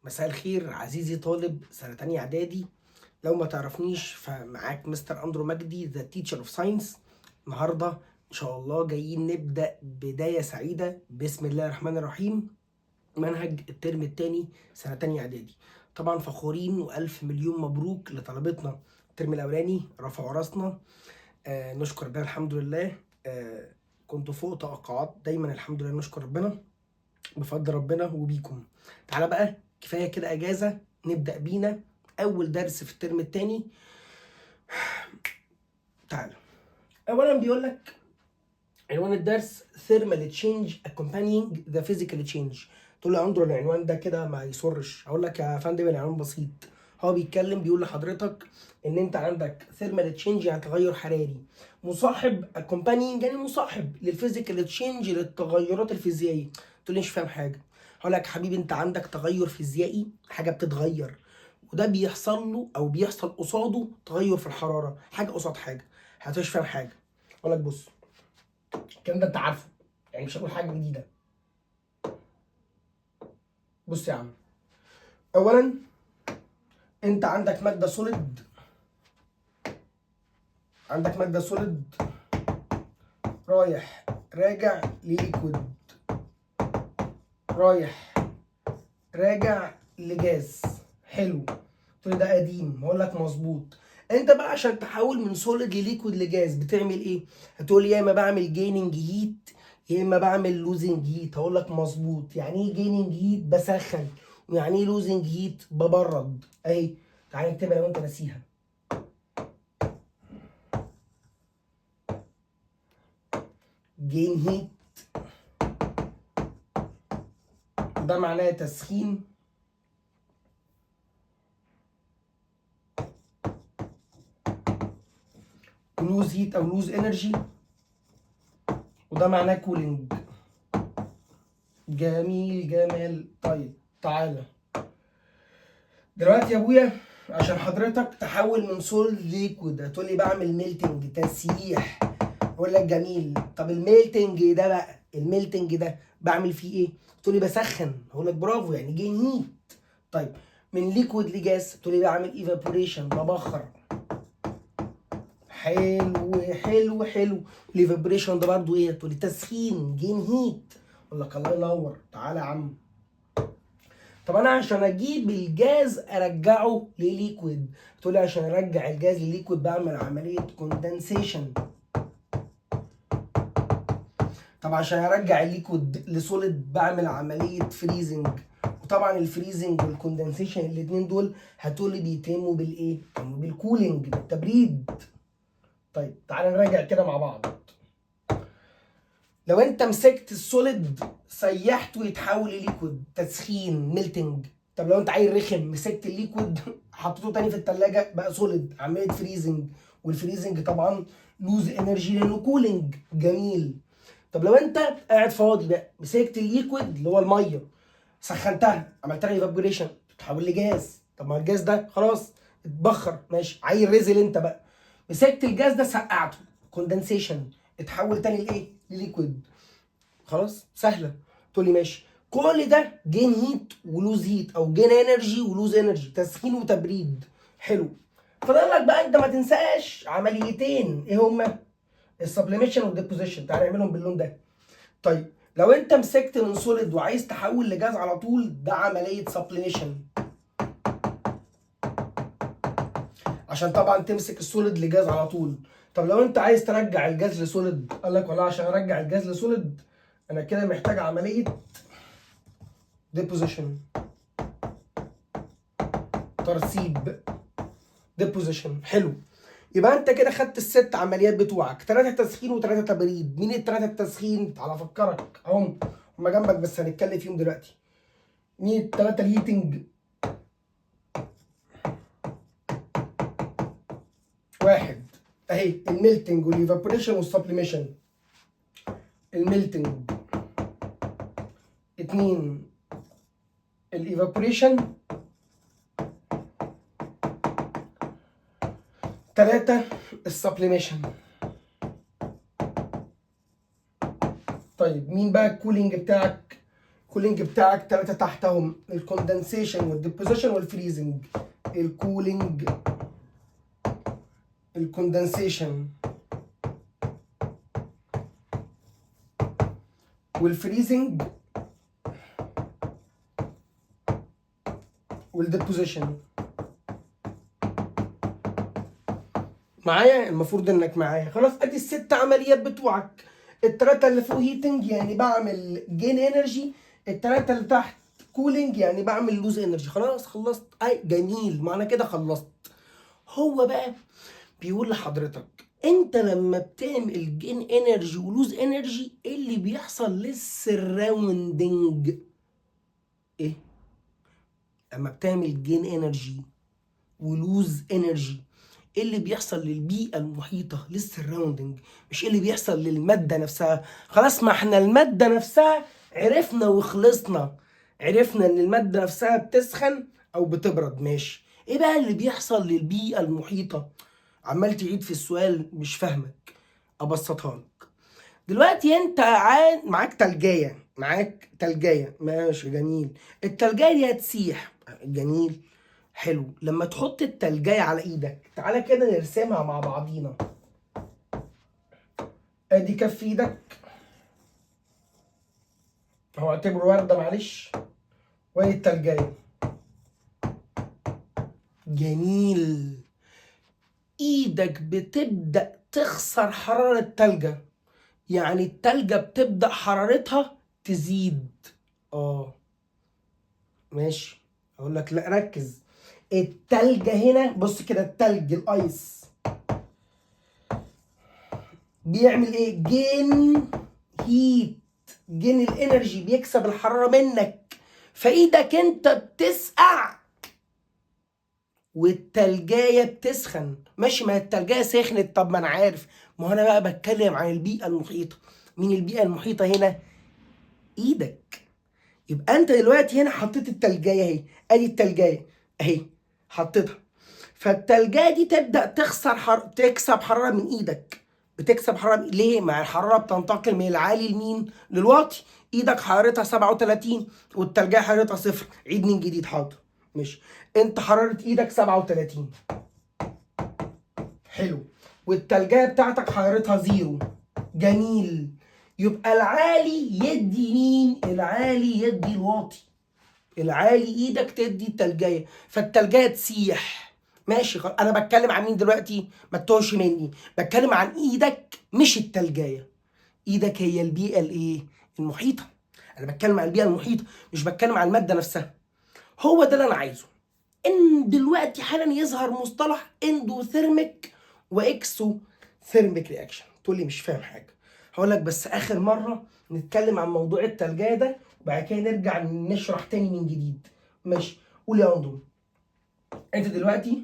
مساء الخير عزيزي طالب سنة تانية إعدادي. لو ما تعرفنيش فمعاك مستر أندرو مجدي ذا تيتشر اوف ساينس. النهاردة إن شاء الله جايين نبدأ بداية سعيدة بسم الله الرحمن الرحيم. منهج الترم التاني سنة تانية إعدادي. طبعا فخورين وألف مليون مبروك لطلبتنا الترم الأولاني، رفعوا راسنا. نشكر ربنا الحمد لله. كنتوا فوق توقعات دايما، الحمد لله نشكر ربنا بفضل ربنا وبيكم. تعالى بقى، كفايه كده اجازه، نبدا بينا اول درس في الترم الثاني. تعالى، اولا بيقول لك عنوان الدرس thermal change accompanying the physical change. تقول لي يا اندرو العنوان ده كده ما يسرش. اقول لك يا فندم العنوان بسيط. هو بيتكلم بيقول لحضرتك ان انت عندك thermal change يعني تغير حراري، مصاحب accompanying يعني مصاحب للفيزيكال تشينج للتغيرات الفيزيائيه. تقول لي مش فاهم حاجه. هقول لك حبيبي انت عندك تغير فيزيائي، حاجه بتتغير، وده بيحصل له او بيحصل قصاده تغير في الحراره، حاجه قصاد حاجه. هتش فاهم حاجه. اقول لك بص، الكلام ده انت عارفه، يعني مش هقول حاجه جديده. بص يا عم، اولا انت عندك ماده سوليد، عندك ماده سوليد رايح راجع لليكويد، رايح راجع لجاز. حلو. تقول لي ده قديم، هقول لك مظبوط. انت بقى عشان تحول من سوليد لليكويد لجاز بتعمل ايه؟ هتقول لي يا اما بعمل جيننج هيت يا اما بعمل لوزنج هيت. هقول لك مظبوط. يعني ايه جيننج هيت؟ بسخن. ويعني ايه لوزنج هيت؟ ببرد. اهي تعالى نكتبها لو انت ناسيها. جين هيت ده معناه تسخين، ولوز هيت او لوز انرجي وده معناه كولينج. جميل جمال. طيب تعالى دلوقتي يا ابويا، عشان حضرتك تحول من سوليد ليكويد هتقول لي بعمل ميلتنج، تسييح. اقول لك جميل. طب الميلتنج ده بقى، الميلتنج ده بعمل فيه ايه؟ تقول لي بسخن. اقول لك برافو، يعني جين هيت. طيب من ليكويد لجاز تقول لي بعمل ايفابوريشن، ببخر. حلو حلو حلو. الايفابوريشن ده برضو ايه؟ تقول لي تسخين، جين هيت. اقول لك الله ينور. تعالى يا عم، طب انا عشان اجيب الجاز ارجعه لليكويد تقول لي عشان ارجع الجاز لليكويد بعمل عمليه كوندنسيشن. طب عشان ارجع الليكويد لسوليد بعمل عمليه فريزنج. وطبعا الفريزنج والكوندنسيشن الاثنين دول هتقول لي بيتموا بالايه؟ بالكولينج، بالتبريد. طيب تعالى نراجع كده مع بعض. لو انت مسكت السوليد سيحته يتحول لليكويد، تسخين، ميلتنج. طب لو انت عيل رخم مسكت الليكويد حطيته تاني في التلاجة بقى سوليد، عمليه فريزنج. والفريزنج طبعا لوز انرجي لانه كولينج. جميل. طب لو انت قاعد فاضي بقى مسكت الليكويد اللي هو الميه، سخنتها عملت لها ايفابوريشن تتحول لجاز. طب ما الجاز ده خلاص اتبخر، ماشي، عيل رزل انت بقى مسكت الجاز ده سقعته، كوندنسيشن، اتحول تاني لايه؟ لليكويد. خلاص سهله. تقول لي ماشي، كل ده جين هيت ولوز هيت او جين انرجي ولوز انرجي، تسخين وتبريد. حلو. فضل لك بقى انت ما تنساش عمليتين، ايه هما؟ السبليميشن والديبوزيشن. تعالى نعملهم باللون ده. طيب لو انت مسكت من سوليد وعايز تحول لجاز على طول ده عمليه سبليميشن، عشان طبعا تمسك السوليد لجاز على طول. طب لو انت عايز ترجع الجاز لسوليد قال لك والله عشان ارجع الجاز لسوليد انا كده محتاج عمليه ديبوزيشن، ترسيب، ديبوزيشن. حلو. يبقى انت كده خدت الست عمليات بتوعك، 3 تسخين و3 تبريد. مين ال3 التسخين؟ تعالى افكرك اهم، هما جنبك بس هنتكلم فيهم دلوقتي. مين ال3 الهيتنج؟ واحد اهي الميلتنج والايفابوريشن والسبليميشن. الميلتنج. 2 الايفابوريشن. 3 السبليميشن. طيب مين بقى الكولينج بتاعك؟ الكولينج بتاعك 3 تحتهم، الكوندنسيشن والديبوزيشن والفريزنج. الكولينج، الكوندنسيشن والفريزنج والديبوزيشن. معايا؟ المفروض انك معايا. خلاص ادي ال6 عمليات بتوعك. ال3 اللي فوق هيتنج يعني بعمل جين انرجي، ال3 اللي تحت كولينج يعني بعمل لوز انرجي. خلاص خلصت. اي جميل، معنى كده خلصت. هو بقى بيقول لحضرتك انت لما بتعمل جين انرجي ولوز انرجي ايه اللي بيحصل للسراوندنج؟ ايه لما بتعمل جين انرجي ولوز انرجي ايه اللي بيحصل للبيئه المحيطه للسراوندنج؟ مش ايه اللي بيحصل للماده نفسها. خلاص ما احنا الماده نفسها عرفنا وخلصنا، عرفنا ان الماده نفسها بتسخن او بتبرد. ماشي، ايه بقى اللي بيحصل للبيئه المحيطه؟ عمال تعيد في السؤال مش فاهمك، ابسطها لك. دلوقتي انت معاك تلجايه، ماشي جميل. التلجايه دي هتسيح، جميل حلو. لما تحط التلجايه على ايدك، تعالى كده نرسمها مع بعضينا. ادي كف ايدك هو اعتبره ورده معلش، وادي التلجايه. جميل. ايدك بتبدا تخسر حراره التلجه، يعني التلجه بتبدا حرارتها تزيد. ماشي، اقول لك لا ركز. التلجة هنا بص كده، التلج الايس بيعمل ايه؟ جين هيت، جين الانرجي، بيكسب الحرارة منك، فايدك انت بتسقع والتلجاية بتسخن. ماشي، ما التلجاية سخنت. طب ما انا عارف، ما هو انا بقى بتكلم عن البيئة المحيطة. مين البيئة المحيطة هنا؟ ايدك. يبقى انت دلوقتي هنا حطيت التلجاية اهي، ادي التلجاية اهي حطيتها، فالتلجاية دي تبدأ تكسب حرارة من ايدك. بتكسب حرارة ليه؟ مع الحرارة بتنتقل من العالي لمين؟ للواطي. ايدك حرارتها 37 والتلجاية حرارتها 0. عيد من جديد، حاضر ماشي. انت حرارة ايدك 37، حلو، والتلجاية بتاعتك حرارتها 0، جميل. يبقى العالي يدي مين؟ العالي يدي الواطي. العالي ايدك تدي التلجايه، فالتلجايه تسيح. ماشي انا بتكلم عن مين دلوقتي؟ ما تتوهش مني، بتكلم عن ايدك مش التلجايه. ايدك هي البيئه الايه؟ المحيطه. انا بتكلم عن البيئه المحيطه، مش بتكلم عن الماده نفسها. هو ده اللي انا عايزه. ان دلوقتي حالا يظهر مصطلح اندوثيرميك واكسو ثيرميك رياكشن. تقول لي مش فاهم حاجه. هقول لك بس اخر مره نتكلم عن موضوع التلجايه ده، وبعد كده نرجع نشرح تاني من جديد. ماشي، قول يا اندو. انت دلوقتي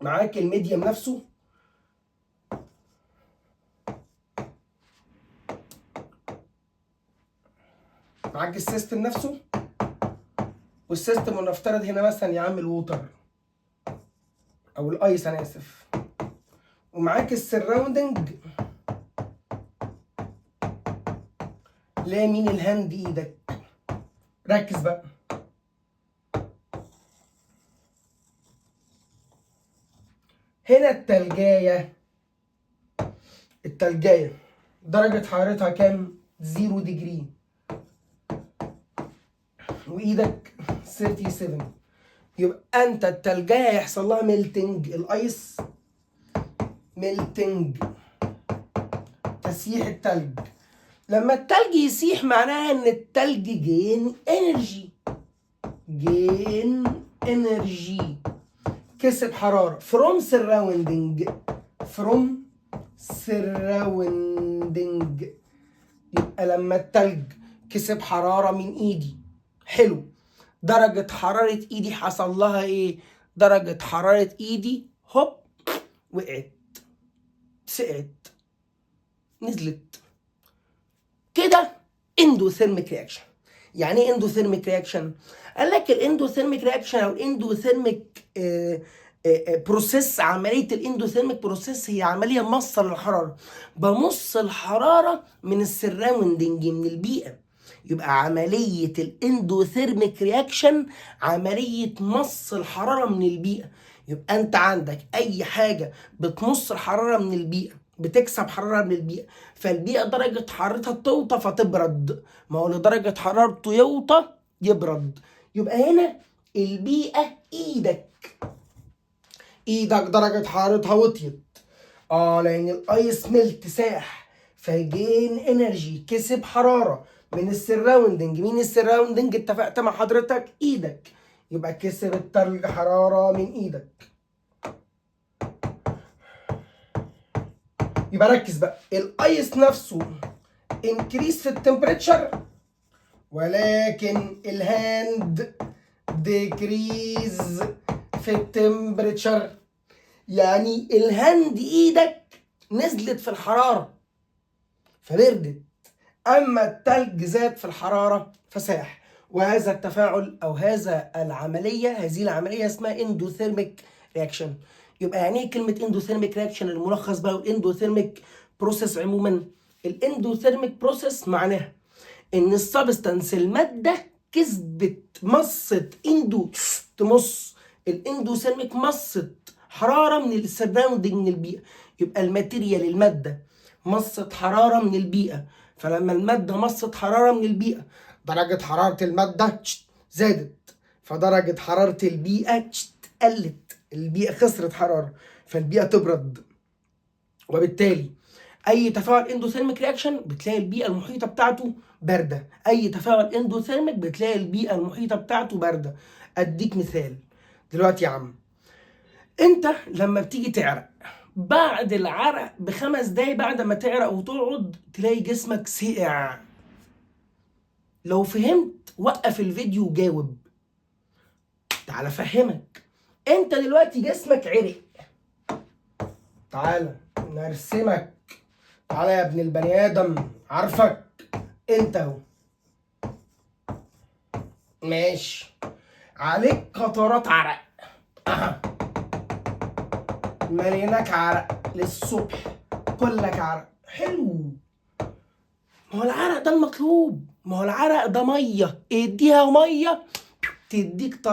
معاك الميديم نفسه، معاك السيستم نفسه، والسيستم ونفترض هنا مثلا يا عم الووتر او الايس، انا اسف، ومعاك السراوندنج لا مين الهاند ايدك. ركز بقى. هنا التلجايه درجة حرارتها كام؟ 0 ديجري، وايدك 37. يبقى انت التلجايه هيحصل لها ميلتنج، الايس ميلتنج، تسيح التلج. لما التلج يسيح معناها ان التلج جين انرجي، كسب حراره from surrounding. يبقى لما التلج كسب حراره من ايدي، حلو، درجه حراره ايدي حصل لها ايه؟ درجه حراره ايدي هوب وقعت، سقعت، نزلت كده. اندوثيرميك رياكشن. يعني ايه اندوثيرميك رياكشن؟ قال لك الاندوثيرميك رياكشن او الاندوثيرميك بروسيس، عمليه الاندوثيرميك بروسيس هي عمليه مص للحراره. بمص الحراره من السراوندنج، من البيئه. يبقى عملية الاندوثيرميك رياكشن عملية مص الحرارة من البيئة. يبقى انت عندك اي حاجة بتمص الحرارة من البيئة بتكسب حرارة من البيئة، فالبيئة درجة حرارتها توطى فتبرد، ما هو لدرجة حرارته يوطى يبرد. يبقى هنا البيئة ايدك درجة حرارتها وطيت، لان الايس ميلت ساح فجين انرجي كسب حرارة من السراوندنج. مين السراوندنج؟ اتفقت مع حضرتك ايدك، يبقى كسب التلج حرارة من ايدك. يبقى ركز بقى، الايس نفسه انكريس في التمبريتشر، ولكن الهاند ديكريز في التمبريتشر. يعني الهاند ايدك نزلت في الحرارة فبردت، اما التلج زاد في الحرارة فساح. وهذا التفاعل او هذه العملية اسمها اندوثيرميك رياكشن. يبقى يعني ايه كلمة اندوثيرميك رياكشن؟ الملخص بقى الاندوثيرميك بروسيس عموما. الاندوثيرميك بروسيس معناها ان السبستانس المادة كسبت مصت تمص الاندوثيرميك مصت حرارة من السراوندنج من البيئة. يبقى الماتيريال المادة مصت حرارة من البيئة، فلما المادة مصت حرارة من البيئة درجة حرارة المادة زادت، فدرجة حرارة البيئة قلت، البيئة خسرت حرارة فالبيئة تبرد. وبالتالي اي تفاعل اندوثيرميك رياكشن بتلاقي البيئة المحيطة بتاعته باردة، اي تفاعل اندوثيرميك بتلاقي البيئة المحيطة بتاعته باردة. اديك مثال دلوقتي يا عم، انت لما بتيجي تعرق بعد العرق ب5 دقايق بعد ما تعرق وتقعد تلاقي جسمك سقع. لو فهمت وقف الفيديو وجاوب. تعال افهمك، انت دلوقتي جسمك عرق، تعال نرسمك، تعال يا ابن البني ادم عارفك انت اهو، ماشي، عليك قطرات عرق مليانك عرق للصبح، كلك عرق حلو. ما هو العرق ده المطلوب، ما هو العرق ده ميه، اديها ميه تديك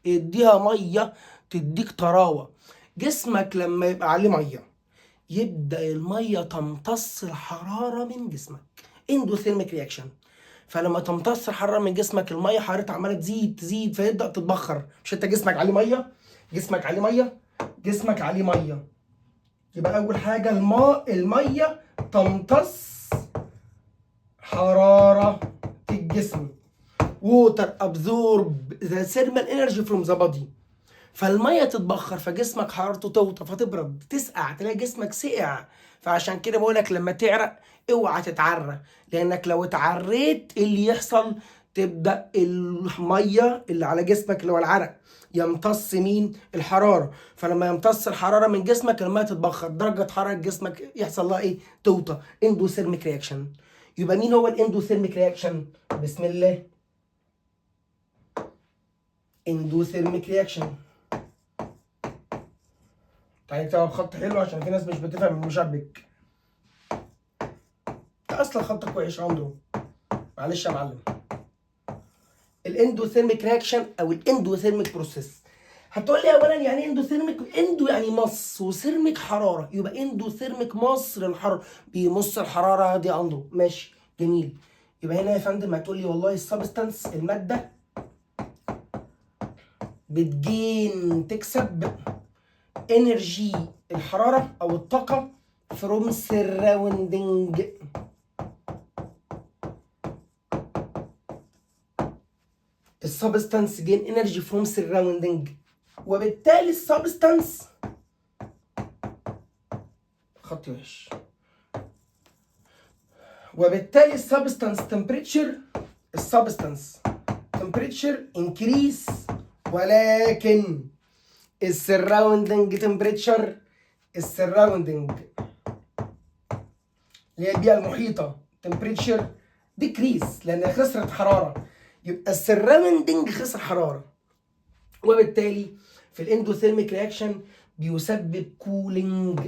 اديها ميه تديك طراوه. جسمك لما يبقى عليه ميه يبدا الميه تمتص الحراره من جسمك، اندوثيرميك رياكشن. فلما تمتص الحراره من جسمك الميه حرارتها عماله تزيد فيبدا تتبخر. مش انت جسمك عليه ميه، جسمك عليه ميه، يبقى اول حاجه الميه تمتص حراره الجسم. water absorb the thermal energy from the body. فالميه تتبخر فجسمك حرارته توطى فتبرد تسقع، تلاقي جسمك سقع. فعشان كده بقول لك لما تعرق اوعى تتعرى، لانك لو اتعريت اللي يحصل تبدا الميه اللي على جسمك اللي هو العرق يمتص مين؟ الحراره. فلما يمتص الحراره من جسمك الميه تتبخر، درجه حراره جسمك يحصل لها ايه؟ توطى، اندوثيرميك رياكشن. يبقى مين هو الاندوثيرميك رياكشن؟ بسم الله، اندوثيرميك رياكشن. تعالى نكتبها بخط حلو عشان في ناس مش بتفهم المشبك. انت اصلا خطك وحش يا عمرو، معلش يا معلم. الاندوثيرميك رياكشن او الاندوثيرميك بروسيس. هتقول لي اولا يعني ايه اندوثيرميك؟ اندو يعني مص، وثيرميك حراره، يبقى اندوثيرميك مص للحراره، بيمص الحراره دي عنده. ماشي جميل. يبقى هنا يا فندم هتقول لي والله السبستانس الماده بتجين تكسب انرجي الحراره او الطاقه from surrounding. السبستانس جين انرجي فروم سراوندنج، وبالتالي السبستانس خط وحش، وبالتالي السبستانس تمبريتشر انكريس، ولكن السراوندنج تمبريتشر اللي هي البيئة المحيطة تمبريتشر ديكريس لأنها خسرت حرارة. يبقى السراوندنج خسر حرارة، وبالتالي في الاندوثيرميك رياكشن بيسبب كولينج،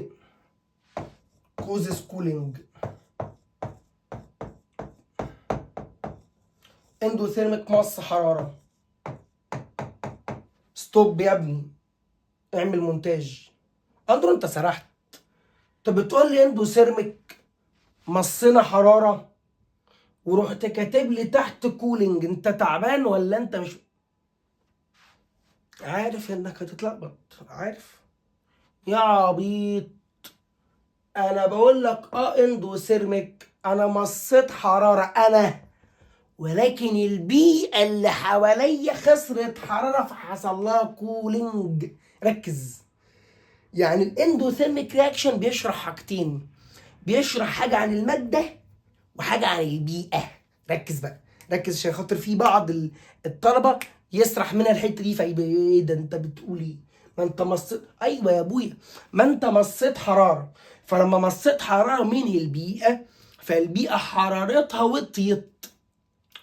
كوزز كولينج. اندوثيرميك مص حراره. ستوب يا ابني، اعمل مونتاج. اندرو انت سرحت. انت بتقول لي اندوثيرميك مصينا حراره ورحت كاتب لي تحت كولينج. انت تعبان ولا انت مش عارف انك هتتلخبط؟ عارف يا عبيط. انا بقول لك اندوثيرميك، انا مصيت حراره انا، ولكن البيئه اللي حواليا خسرت حراره فحصل لها كولينج. ركز. يعني الاندوثيرميك رياكشن بيشرح حاجتين، بيشرح حاجه عن الماده وحاجه عن البيئه. ركز بقى، ركز عشان خاطر في بعض الطلبه يسرح منها الحته دي فيبقى ايه ده انت بتقول ايه؟ ما انت مصيت. ايوه يا ابويا، ما انت مصيت حراره، فلما مصيت حراره من البيئه فالبيئه حرارتها وطيت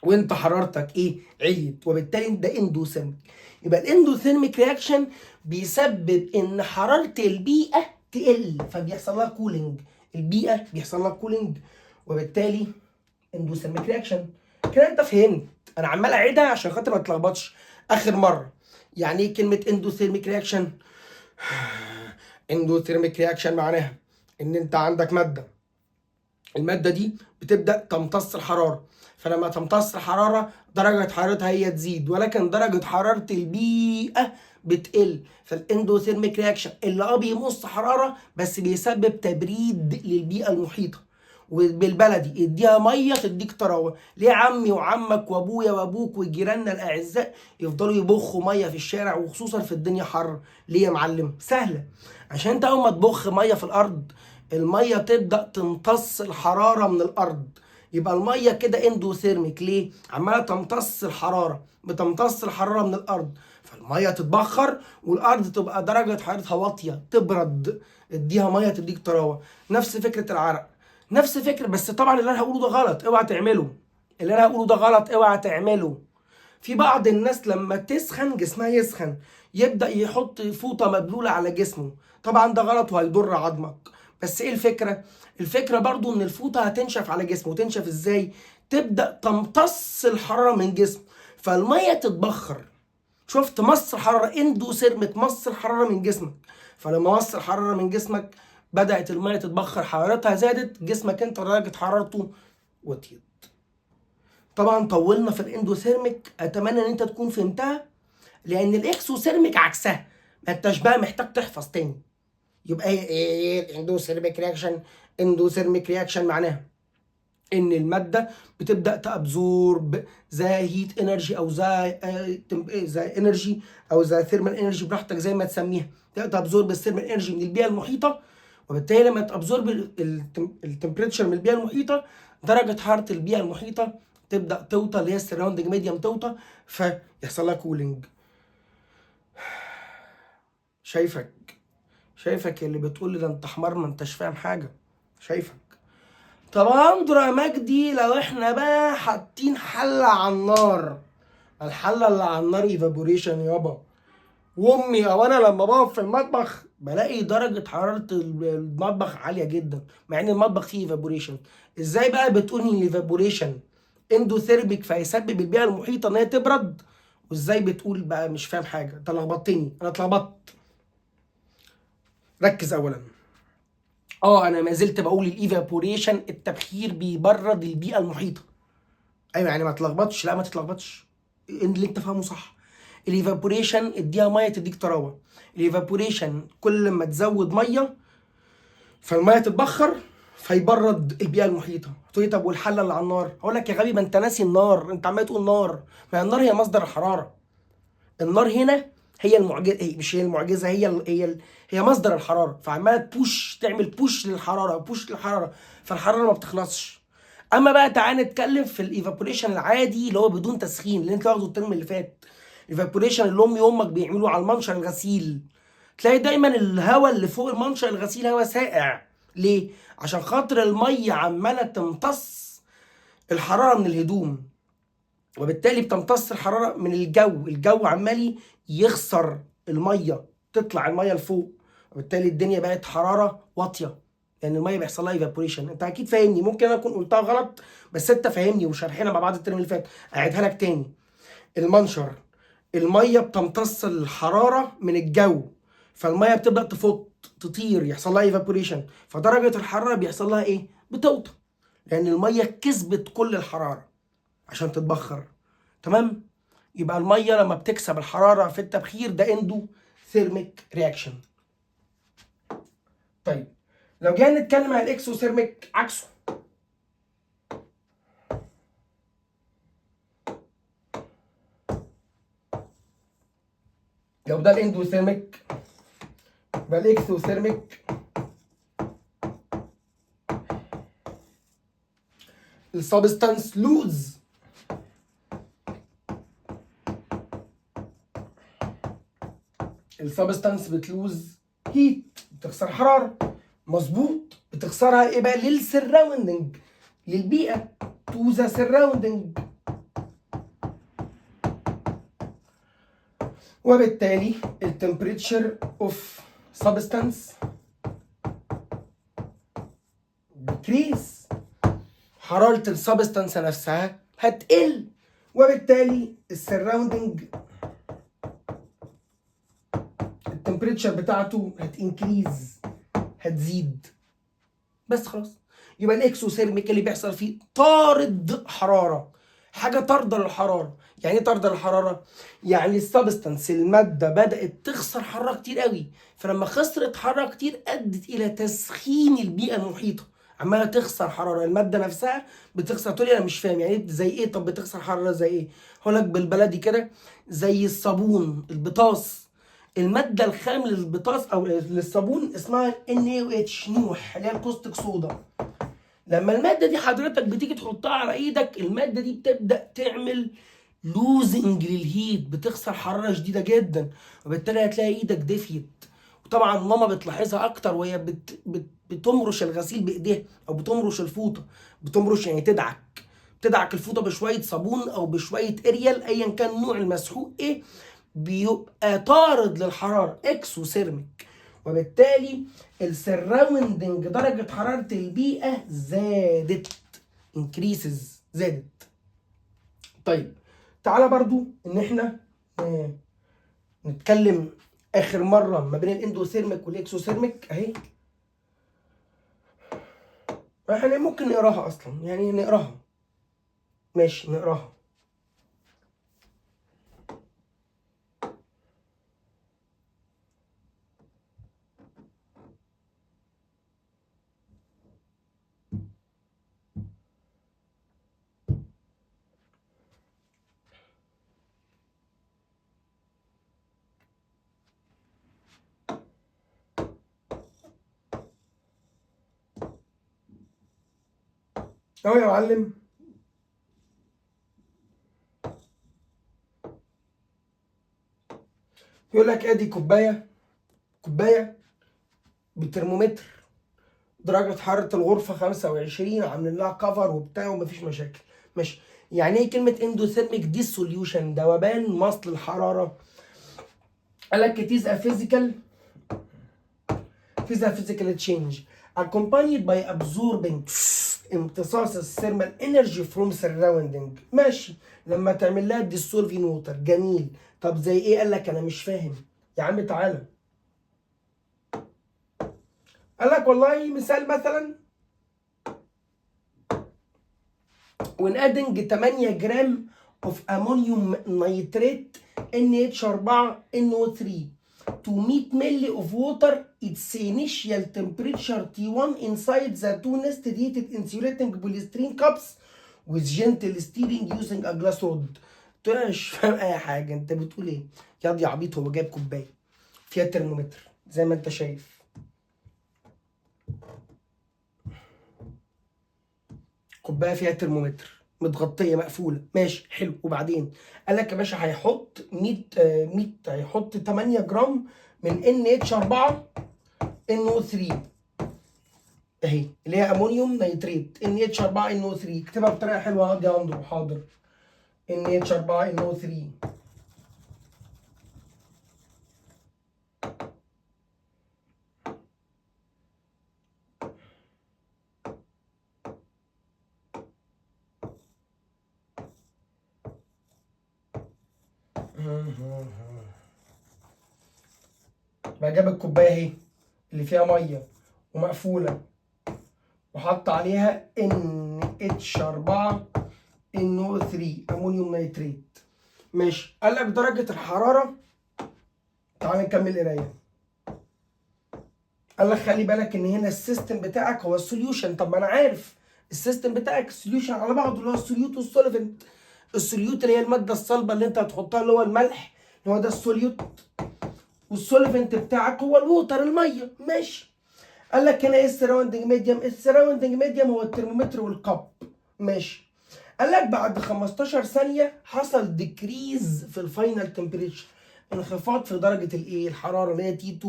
وانت حرارتك ايه؟ عليت، وبالتالي ده اندوثيرميك. يبقى الاندوثيرميك رياكشن بيسبب ان حراره البيئه تقل فبيحصل لها كولينج. البيئه بيحصل لها كولينج وبالتالي اندوثيرميك رياكشن. كده انت فهمت. انا عمال اعيدها عشان خاطر ما تلخبطش. اخر مره، يعني ايه كلمه اندوثيرميك رياكشن؟ اندوثيرميك رياكشن معناها ان انت عندك ماده، الماده دي بتبدا تمتص الحراره، فلما تمتص الحراره درجه حرارتها هي تزيد ولكن درجه حراره البيئه بتقل. فالاندوثيرميك رياكشن اللي بيمص حراره بس بيسبب تبريد للبيئه المحيطه. وبالبلدي اديها ميه تديك طراوه. ليه عمي وعمك وابويا وابوك وجيراننا الاعزاء يفضلوا يبخوا ميه في الشارع وخصوصا في الدنيا حر؟ ليه يا معلم؟ سهله. عشان انت اول ما تبخ ميه في الارض الميه تبدا تمتص الحراره من الارض. يبقى الميه كده اندوثيرميك. ليه؟ عماله تمتص الحراره، بتمتص الحراره من الارض فالميه تتبخر والارض تبقى درجه حرارتها واطيه تبرد. اديها ميه تديك طراوه. نفس فكره العرق، نفس فكره. بس طبعا اللي انا هقوله ده غلط، اوعى تعمله. اللي انا هقوله ده غلط، اوعى تعمله. في بعض الناس لما تسخن جسمها يسخن يبدا يحط فوطه مبلوله على جسمه. طبعا ده غلط وهيضر عظمك. بس ايه الفكره؟ الفكره برضو ان الفوطه هتنشف على جسمه. وتنشف ازاي؟ تبدا تمتص الحراره من جسمه فالميه تتبخر. شفت؟ مص الحراره اندوثيرميك، مص الحراره من جسمك. فلما مص الحراره من جسمك بدات الميه تتبخر، حرارتها زادت، جسمك انت درجه حرارته وطيت. طبعا طولنا في الاندوثيرميك، اتمنى ان انت تكون فهمتها لان الاكسوثيرميك عكسها. ما انتش بقى محتاج تحفظ تاني. يبقى ايه الاندوثيرميك رياكشن؟ اندوثيرميك رياكشن معناها ان الماده بتبدا تابزورب ذا هيت انرجي او ذا انرجي او ذا ثيرمال انرجي، براحتك زي ما تسميها. تابزورب الثيرمال انرجي من البيئه المحيطه، وبالتالي لما تابزورب التمبريتشر من البيئه المحيطه درجه حراره البيئه المحيطه تبدا توطى، اللي هي السراوندنج ميديم توطى فيحصل لها كولينج. شايفك اللي بتقول لي ده انت حمار ما انتش فاهم حاجه. شايفك. طب اندرو يا مجدي لو احنا بقى حاطين حله على النار، الحله اللي على النار ايفابوريشن يابا، وامي او انا لما بقف في المطبخ بلاقي درجه حراره المطبخ عاليه جدا مع ان المطبخ فيه ايفابوريشن. ازاي بقى بتقولي الايفابوريشن اندوثيرميك فيسبب البيئه المحيطه ان هي تبرد؟ وازاي بتقول بقى؟ مش فاهم حاجه. انت لخبطتني، انا اتلخبطت. ركز اولا. انا ما زلت بقول الايفابوريشن التبخير بيبرد البيئه المحيطه. ايوه يعني ما تلخبطش. لا ما تتلخبطش، اللي انت فاهمه صح. الايفابوريشن اديها ميه تديك طراوه. الايفابوريشن كل ما تزود ميه فالميه تتبخر فيبرد البيئه المحيطه. تقول لي طب والحله اللي على النار؟ اقول لك يا غبي ما انت ناسي النار. انت عمال تقول نار، ما النار هي مصدر الحراره. النار هنا هي المعجزه، مش هي المعجزه، هي مصدر الحراره. فعماله تبوش، تعمل بوش للحراره، بوش للحراره، فالحراره ما بتخلصش. اما بقى تعالى نتكلم في الايفابوريشن العادي اللي هو بدون تسخين اللي انت واخده الترم اللي فات. الايفابوريشن اللي امي وامك بيعملوه على المنشر الغسيل. تلاقي دايما الهواء اللي فوق المنشر الغسيل هواء ساقع. ليه؟ عشان خاطر الميه عماله تمتص الحراره من الهدوم وبالتالي بتمتص الحراره من الجو عمال يخسر الميه، تطلع الميه لفوق وبالتالي الدنيا بقت حراره واطيه. يعني الميه بيحصل لها ايفابوريشن. انت اكيد فاهمني، ممكن انا اكون قلتها غلط بس انت فاهمني وشارحينها مع بعض الترم اللي فات. اعيدها لك تاني. المنشر، الميه بتمتص الحراره من الجو، فالميه بتبدا تطير، يحصل لها ايفابوريشن، فدرجه الحراره بيحصل لها ايه؟ بتوطى، لان الميه كسبت كل الحراره عشان تتبخر. تمام؟ يبقى الميه لما بتكسب الحراره في التبخير ده اندو ثيرميك رياكشن. طيب لو جينا نتكلم عن الاكسوثيرميك عكسه. لو ده الاندوثيرميك يبقى الاكسوثيرميك السبستانس لوز السبستانس بتلوز هيت، بتخسر حراره. مظبوط. بتخسرها ايه بقى؟ للسراوندنج، للبيئه، تو ذا سراوندنج. وبالتالي التمبريتشر اوف سبستانس ديكريس، حراره السبستانس نفسها هتقل، وبالتالي السراوندنج التمبريتشر بتاعته هتنكريز، هتزيد. بس خلاص. يبقى الاكسوثيرميك اللي بيحصل فيه طارد حراره، حاجه طارده للحراره. يعني ايه طارده للحراره؟ يعني السبستانس الماده بدات تخسر حراره كتير قوي، فلما خسرت حراره كتير ادت الى تسخين البيئه المحيطه، عماله تخسر حراره. الماده نفسها بتخسر. تقولي انا مش فاهم يعني زي ايه؟ طب بتخسر حراره زي ايه؟ هقول لك بالبلدي كده، زي الصابون، البطاس. الماده الخام للبطاس او للصابون اسمها NaOH، نوح، اللي هي الكوستيك صودا. لما الماده دي حضرتك بتيجي تحطها على ايدك، الماده دي بتبدا تعمل لوزنج للهيت، بتخسر حراره شديده جدا، وبالتالي هتلاقي ايدك دفيت. وطبعا ماما بتلاحظها اكتر وهي بتمرش الغسيل بايديها او بتمرش الفوطه. بتمرش يعني تدعك الفوطه بشويه صابون او بشويه اريال، ايا كان نوع المسحوق ايه، بيبقى طارد للحراره، اكسوثيرميك. وبالتالي السراوندنج درجه حراره البيئه زادت، انكريسز، زادت. طيب تعالى برضو ان احنا نتكلم اخر مره ما بين الاندوثيرميك والاكسوثيرميك اهي. احنا ممكن نقراها اصلا، يعني نقراها. ماشي نقراها. اهو يا معلم. يقول لك ادي كوبايه بترمومتر، درجة حرارة الغرفة 25، عاملين لها كفر وبتاع ومفيش مشاكل. ماشي. يعني ايه كلمة اندوثيرميك ديسوليوشن؟ ذوبان، مصل الحرارة. قال لك it is a physical change accompanied by absorbing امتصاص الثيرمال انرجي فروم سراوندنج. ماشي. لما تعمل لها ديسولفين ووتر. جميل. طب زي ايه؟ قال لك انا مش فاهم. يا عم تعالى. قال لك والله مثال مثلا when adding 8 جرام of ammonium nitrate NH4NO3 to 100 milli of water, its initial temperature T1 inside the two nested heated insulating polystyrene cups with gentle steering using a glass rod. قلت له انا مش فاهم اي حاجه، انت بتقول ايه؟ يا دي عبيط، هو جايب كوبايه فيها ترمومتر زي ما انت شايف، كوبايه فيها ترمومتر متغطيه مقفوله. ماشي حلو. وبعدين قال لك يا باشا هيحط 100 هيحط 8 جرام من NH4 NO3 اهي، اللي هي امونيوم نيتريت NH4 NO3. اكتبها بطريقه حلوه هادي يا اندرو. حاضر. NH4 NO3. بقى جاب الكوبايه اهي اللي فيها ميه ومقفوله وحط عليها NH4 NO3 امونيوم نيتريت. ماشي، قال لك درجه الحراره. تعال نكمل قرايه. قال لك خلي بالك ان هنا السيستم بتاعك هو السوليوشن. طب ما انا عارف السيستم بتاعك السوليوشن على بعضه اللي هو السوليوت والسولفنت. السوليوت اللي هي الماده الصلبه اللي انت هتحطها اللي هو الملح، اللي هو ده السوليوت. والسولفنت بتاعك هو الووتر الميه. ماشي. قال لك هنا ايه السراوندنج ميديم؟ السراوندنج ميديم هو الترمومتر والكب. ماشي. قال لك بعد 15 ثانيه حصل ديكريز في الفاينل تمبريتشر، انخفاض في درجه الايه؟ الحراره اللي هي T2.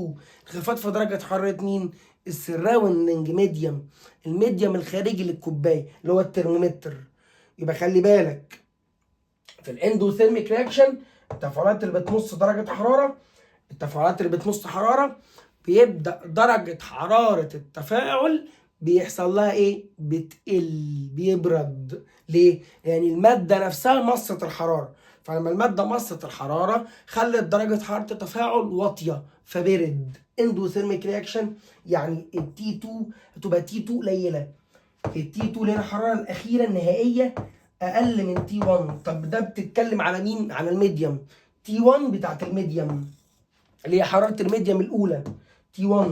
انخفاض في درجه حراره مين؟ السراوندنج ميديم، الميديم الخارجي للكوبايه اللي هو الترمومتر. يبقى خلي بالك في الاندوثيرميك رياكشن التفاعلات اللي بتمص درجه حراره، التفاعلات اللي بتمص حراره بيبدا درجه حراره التفاعل بيحصل لها ايه؟ بتقل، بيبرد. ليه؟ يعني الماده نفسها مصت الحراره، فلما الماده مصت الحراره خلت درجه حراره التفاعل واطيه فبرد. اندوثيرميك رياكشن يعني التي 2 هتبقى تي 2 قليله. التي 2 اللي هي الحراره الاخيره النهائيه اقل من تي 1. طب ده بتتكلم على مين؟ على الميديم. تي 1 بتاعت الميديم اللي هي حراره الميديم الاولى تي 1،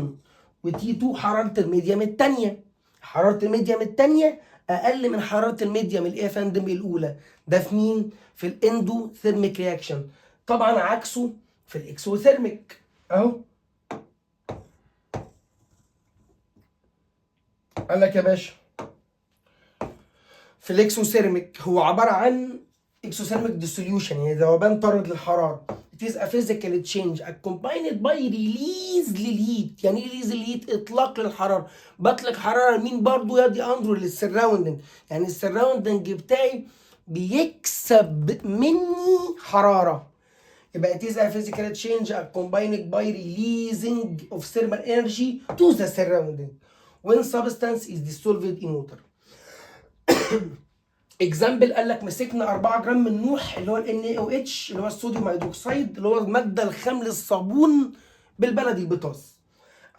وتي 2 حراره الميديم الثانيه. حراره الميديم الثانيه اقل من حراره الميديم الايه يا فندم؟ الاولى. ده في مين؟ في الاندو ثيرميك رياكشن. طبعا عكسه في الاكسوثيرميك اهو. قال لك يا باشا في الاكسوثيرميك هو عباره عن اكسوثيرميك ديسوليوشن، يعني ذوبان طارد للحراره. It is a physical change accompanied by release للهيت. يعني ايه ريليز للهيت؟ اطلاق للحراره. بطلق حراره لمين برضو؟ يا دي اندرو للسراوندنج. يعني السراوندنج بتاعي بيكسب مني حراره. يبقى it is a physical change accompanied by releasing of thermal energy to the surrounding when substance is dissolved in water. اكزامبل قال لك مسكنا 4 جرام من نوح اللي هو ال NaOH اللي هو الصوديوم هيدروكسيد اللي هو الماده الخام للصابون بالبلدي البطاس.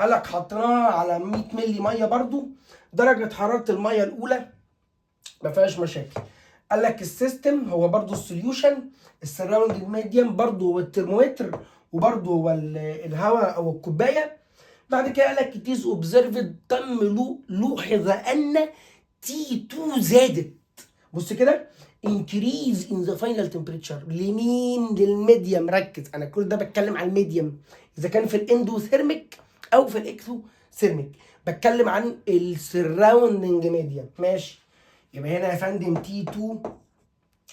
قال لك حطيناها على 100 مللي ميه برضو. درجه حراره الميه الاولى ما فيهاش مشاكل. قال لك السيستم هو برضو السوليوشن، السراوندنج ميديم برضو هو الترمومتر وبرضو هو الهواء او الكوبايه. بعد كده قال لك اتيز اوبزرفد تم لوحظ ان T2 زادت. بص كده increase in the final temperature لمين؟ للميديم. ركز انا كل ده بتكلم على الميديم اذا كان في الاندوثيرميك او في الاكسوثيرميك. بتكلم عن السراوندنج ميديم. ماشي. يبقى هنا يا فندم تي 2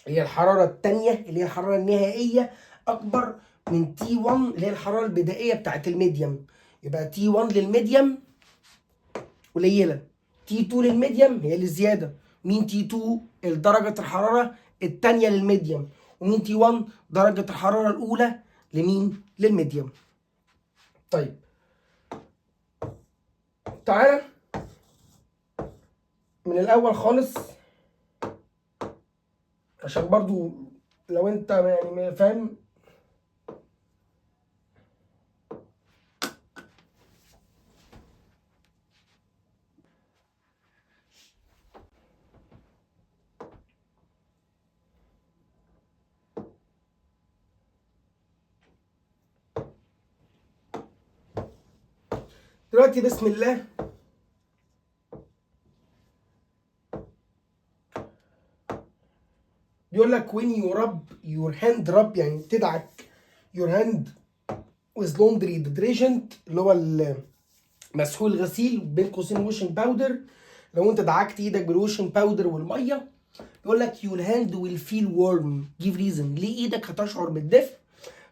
هي الحراره الثانيه اللي هي الحراره النهائيه اكبر من تي 1 اللي هي الحراره البدائيه بتاعت الميديم. يبقى تي 1 للميديم قليله، تي 2 للميديم هي اللي زياده. مين تي 2؟ درجه الحراره الثانيه للميديم. ومين تي 1؟ درجه الحراره الاولى لمين؟ للميديم. طيب تعالى من الاول خالص عشان برضو لو انت يعني فاهم. دلوقتي بسم الله بيقول لك when you rub your hand rub يعني تدعك your hand with laundry detergent اللي هو مسحول غسيل بين قوسين واشنج باودر. لو انت دعكت ايدك بالواشنج باودر والميه بيقول لك your hand will feel warm give reason. ليه ايدك هتشعر بالدفء؟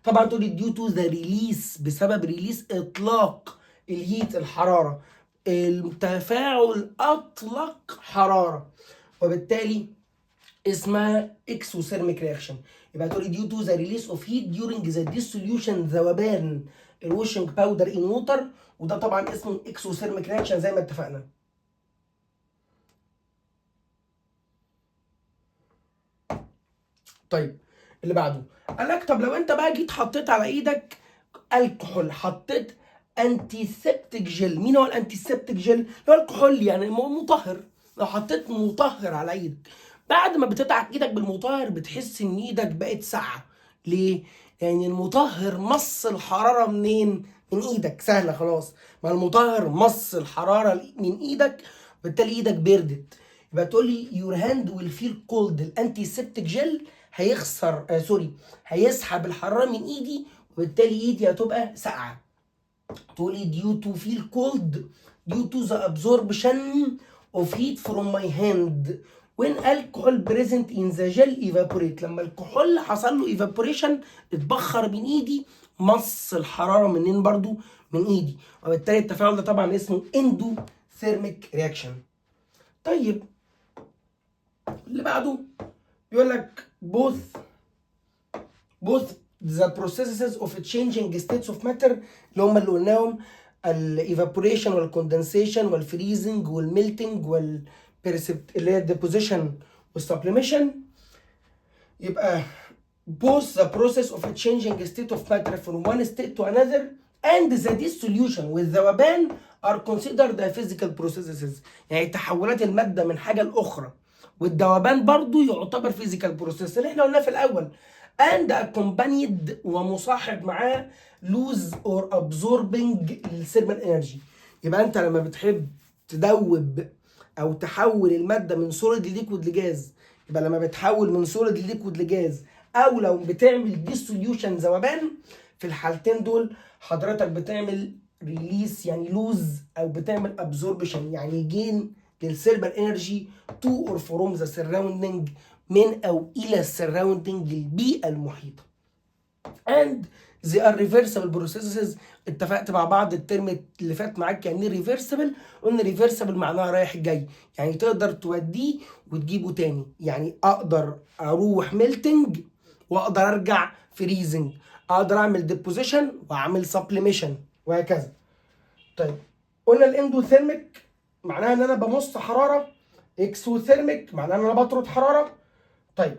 طبعا تقول due to the release بسبب ريليس اطلاق الهيت الحراره. التفاعل اطلق حراره وبالتالي اسمها اكسوثيرميك رياكشن. يبقى تقول due to the release of heat during the dissolution ذوبان الواشنج باودر ان ووتر. وده طبعا اسمه اكسوثيرميك رياكشن زي ما اتفقنا. طيب اللي بعده قال لك طب لو انت بقى جيت حطيت على ايدك الكحول، حطيت انتيسبتيك جل. مين هو الانتيسبتيك جل؟ اللي هو الكحول، يعني مطهر. لو حطيت مطهر على ايدك، بعد ما بتدعك ايدك بالمطهر بتحس ان ايدك بقت ساقعه. ليه؟ يعني المطهر مص الحراره منين؟ من ايدك. سهله خلاص، ما المطهر مص الحراره من ايدك، وبالتالي ايدك بردت. يبقى تقول لي يور هاند ويل فيل كولد. الانتيسبتيك جل هيخسر هيسحب الحراره من ايدي، وبالتالي ايدي هتبقى ساقعه. تقول لي due to feel cold due to the absorption of heat from my hand when alcohol present in the gel evaporate. لما الكحول حصل له evaporation اتبخر من ايدي، مص الحراره منين؟ برضو من ايدي، وبالتالي التفاعل ده طبعا اسمه endothermic reaction. طيب اللي بعده بيقول لك both the processes of changing states of matter، اللي هم اللي قلناهم، الايفابوريشن والكوندنسيشن والفريزنج والميلتنج اللي هي الديبوزيشن والسبليميشن. يبقى both the process of changing state of matter from one state to another and the dissolution والذوبان are considered the physical processes. يعني تحولات المادة من حاجة لأخرى والذوبان برضو يعتبر physical process اللي احنا قلناه في الأول. and accompanied ومصاحب معاه lose or absorbing الثيرمال انرجي. يبقى انت لما بتحب تدوب او تحول الماده من سوليد لليكويد لجاز، يبقى لما بتحول من سوليد لليكويد لجاز، او لو بتعمل ديسوليوشن ذوبان، في الحالتين دول حضرتك بتعمل ريليس يعني لوز، او بتعمل ابزوربشن يعني جين للثيرمال انرجي تو اور فروم ذا سراوندنج، من او الى السراوندنج البيئه المحيطه. and they are reversible processes. اتفقت مع بعض الترم اللي فات معاك يعني ريفرسبل، قلنا ريفرسبل معناها رايح جاي، يعني تقدر توديه وتجيبه تاني. يعني اقدر اروح ميلتنج واقدر ارجع فريزنج، اقدر اعمل ديبوزيشن واعمل سبليميشن وهكذا. طيب قلنا الاندوثيرميك معناها ان انا بمص حراره، اكسوثيرميك معناها ان انا بطرد حراره. طيب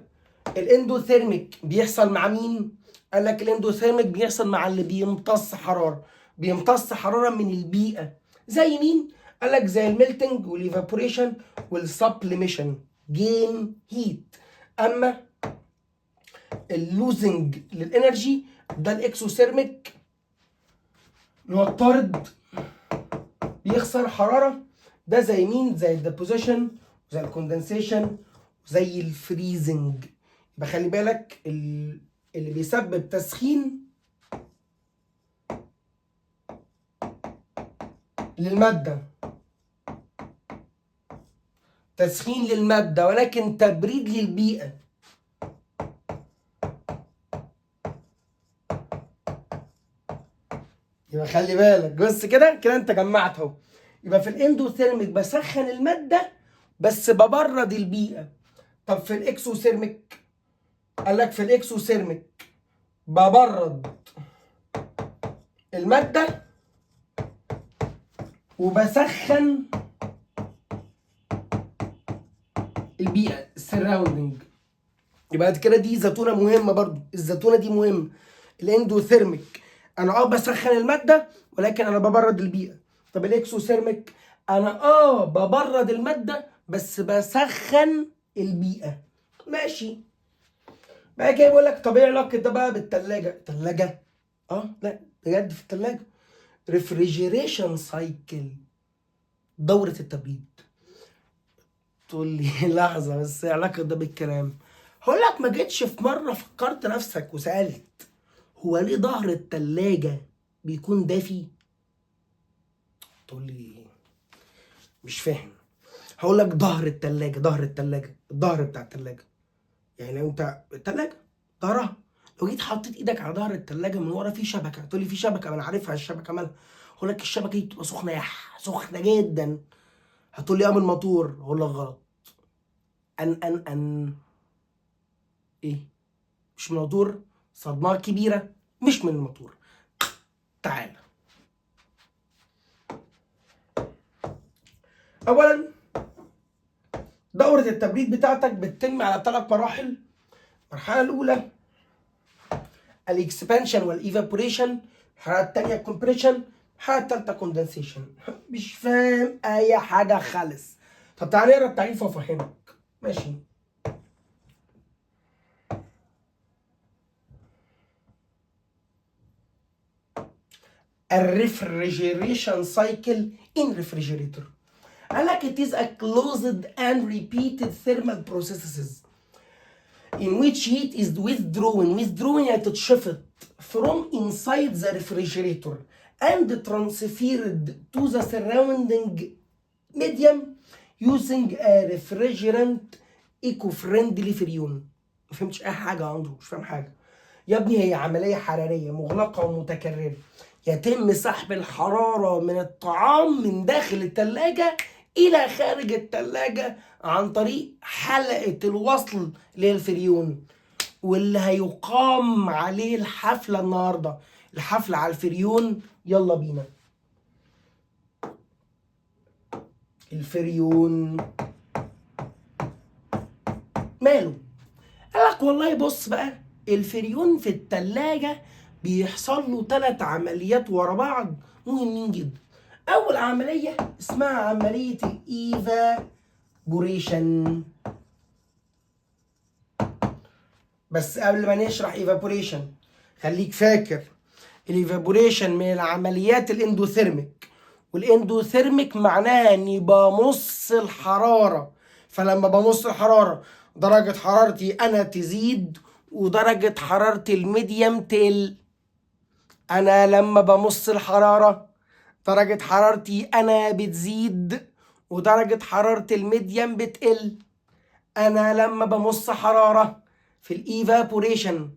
الاندوثيرميك بيحصل مع مين؟ قال لك الاندوثيرميك بيحصل مع اللي بيمتص حراره، بيمتص حراره من البيئه. زي مين؟ قال لك زي الميلتنج والايفابوريشن والسبليميشن، جين هيت. اما اللوزنج للانرجي ده الاكسوثيرميك اللي هو الطارد، بيخسر حراره. ده زي مين؟ زي الديبوزيشن وزي الكوندنسيشن وزي الفريزنج. يبقى خلي بالك اللي بيسبب تسخين للمادة، تسخين للمادة ولكن تبريد للبيئة. يبقى خلي بالك، بص كده كده انت جمعت اهو. يبقى في الاندوثيرميك بسخن المادة بس ببرد البيئة. طب في الاكسوثيرميك قال لك في الاكسوثيرميك ببرد المادة وبسخن البيئة السراوندنج. يبقى كده دي زتونة مهمة برضو، الزتونة دي مهمة. الاندوثيرميك انا بسخن المادة ولكن انا ببرد البيئة. طب الاكسوثيرميك انا ببرد المادة بس بسخن البيئة. ماشي. بقى كده بيقول لك طب ايه علاقة ده بقى بالتلاجة؟ التلاجة لا بجد في التلاجة ريفريجريشن سايكل، دورة التبريد. تقول لي لحظة بس ايه علاقة ده بالكلام؟ هقول لك ما جيتش في مرة فكرت نفسك وسألت هو ليه ظهر التلاجة بيكون دافي؟ تقول لي مش فاهم. هقول لك ظهر التلاجة، الظهر بتاع التلاجة، يعني لو انت التلاجة ظهرها، لو جيت حطيت ايدك على ظهر التلاجة من ورا في شبكة، تقول لي في شبكة، ما انا عارفها الشبكة مالها. هقول لك الشبكة دي بتبقى سخنة سخنة جدا. هتقول لي من الموتور، هقول لك غلط. ان ايه؟ مش من الموتور، صدمة كبيرة مش من الموتور. تعال اولا دورة التبريد بتاعتك بتتم على 3 مراحل. المرحلة الأولى الاكسبانشن والايفابوريشن، الحاله الثانيه الكومبريشن، الحاله الثالثه كوندنسيشن. مش فاهم اي حاجه خالص. طب تعالى نقرا التعريف وافهمك. ماشي. الريفريجريشن سايكل ان ريفريجريتور قال لك it is a closed and repeated thermal processes in which heat is withdrawn يعني تتشفط from inside the refrigerator and transferred to the surrounding medium using a refrigerant eco-friendly فريون. ما فهمتش اي حاجه عنده، مش فاهم حاجه يا ابني. هي عمليه حراريه مغلقه ومتكرره، يتم سحب الحراره من الطعام من داخل الثلاجه الى خارج الثلاجه عن طريق حلقه الوصل للفريون، واللي هيقام عليه الحفله النهارده. الحفله على الفريون، يلا بينا. الفريون ماله؟ قالك والله بص بقى، الفريون في التلاجة بيحصل له 3 عمليات ورا بعض مهمين جدا. أول عملية اسمها عملية الإيفابوريشن. بس قبل ما نشرح إيفابوريشن خليك فاكر الإيفابوريشن من العمليات الاندوثيرميك، والاندوثيرميك معناها اني بمص الحراره. فلما بمص الحراره درجه حرارتي انا تزيد ودرجه حراره الميديم تقل. انا لما بمص الحراره درجه حرارتي انا بتزيد ودرجه حراره الميديم بتقل. انا لما بمص حراره في الايفابوريشن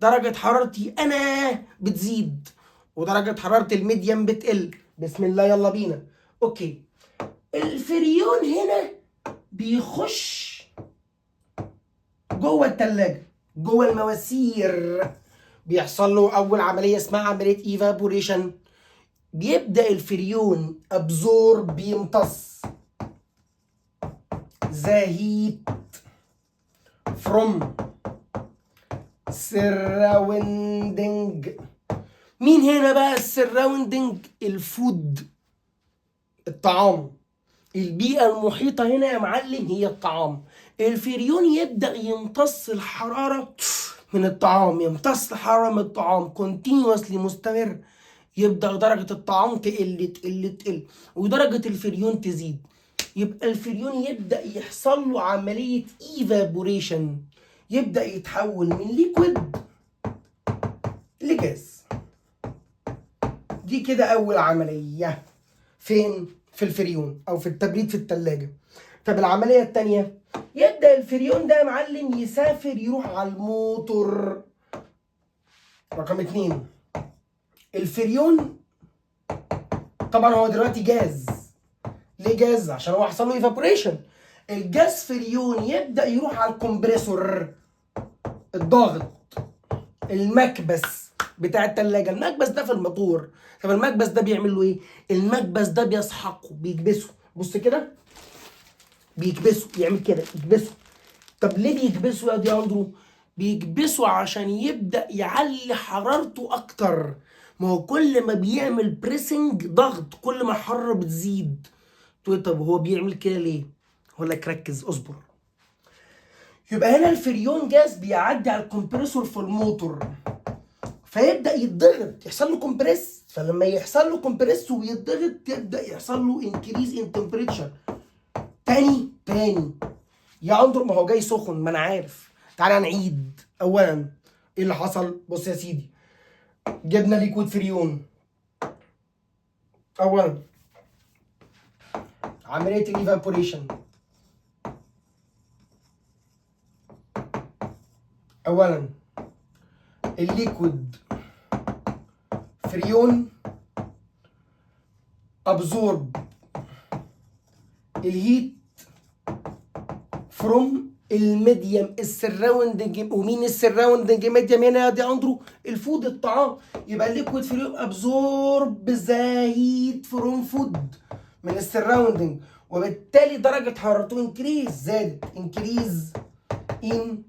درجه حرارتي انا بتزيد ودرجه حراره الميديم بتقل. بسم الله يلا بينا. اوكي، الفريون هنا بيخش جوه التلاجة، جوه المواسير. بيحصل له اول عمليه اسمها عمليه ايفابوريشن. بيبدا الفريون ابزورب، بيمتص the heat from surrounding. مين هنا بقى السراوندنج؟ الفود، الطعام، البيئة المحيطة هنا يا معلم هي الطعام. الفريون يبدأ يمتص الحرارة من الطعام، يمتص الحرارة من الطعام كونتينوسلي مستمر. يبدأ درجة الطعام تقل ودرجة الفريون تزيد. يبقى الفريون يبدأ يحصل له عملية ايفابوريشن، يبدأ يتحول من ليكويد لجاز. دي كده أول عملية فين؟ في الفريون أو في التبريد في التلاجة. طب العملية التانية، يبدأ الفريون ده يا معلم يسافر يروح على الموتور. رقم 2، الفريون طبعا هو دلوقتي جاز. ليه جاز؟ عشان هو حصل له ايفابوريشن. الجاز فريون يبدأ يروح على الكمبريسور، الضاغط، المكبس بتاع التلاجة. المكبس ده في الموتور. طب المكبس ده بيعمل له ايه؟ المكبس ده بيسحقه، بيكبسه. بص كده، بيكبسه، يعمل كده يكبسه. طب ليه بيكبسه يا دياندرو؟ بيكبسه عشان يبدأ يعلي حرارته أكتر. ما هو كل ما بيعمل بريسنج، ضغط، كل ما الحرارة بتزيد. تقول طب هو بيعمل كده ليه؟ هقول لك ركز اصبر. يبقى هنا الفريون جاز بيعدي على الكمبريسور في الموتور، فيبدا يتضغط، يحصل له كومبريس. فلما يحصل له كومبريس ويتضغط يبدا يحصل له انكريز ان تمبريتشر. تاني يا اندرو ما هو جاي سخن، ما انا عارف. تعالى نعيد. اولا ايه اللي حصل؟ بص يا سيدي، جبنا ليكويد فريون. اولا عمليه الايفابوريشن. اولا الليكويد فريون ابزورب الهيت فروم الميديم السراوندنج. ومين السراوندنج ميديم هنا يا دي اندرو؟ الفود، الطعام. يبقى الليكويد فريون ابزورب ذا هيت فروم فود، من السراوندنج، وبالتالي درجه حرارته انكريز، زادت، انكريز ان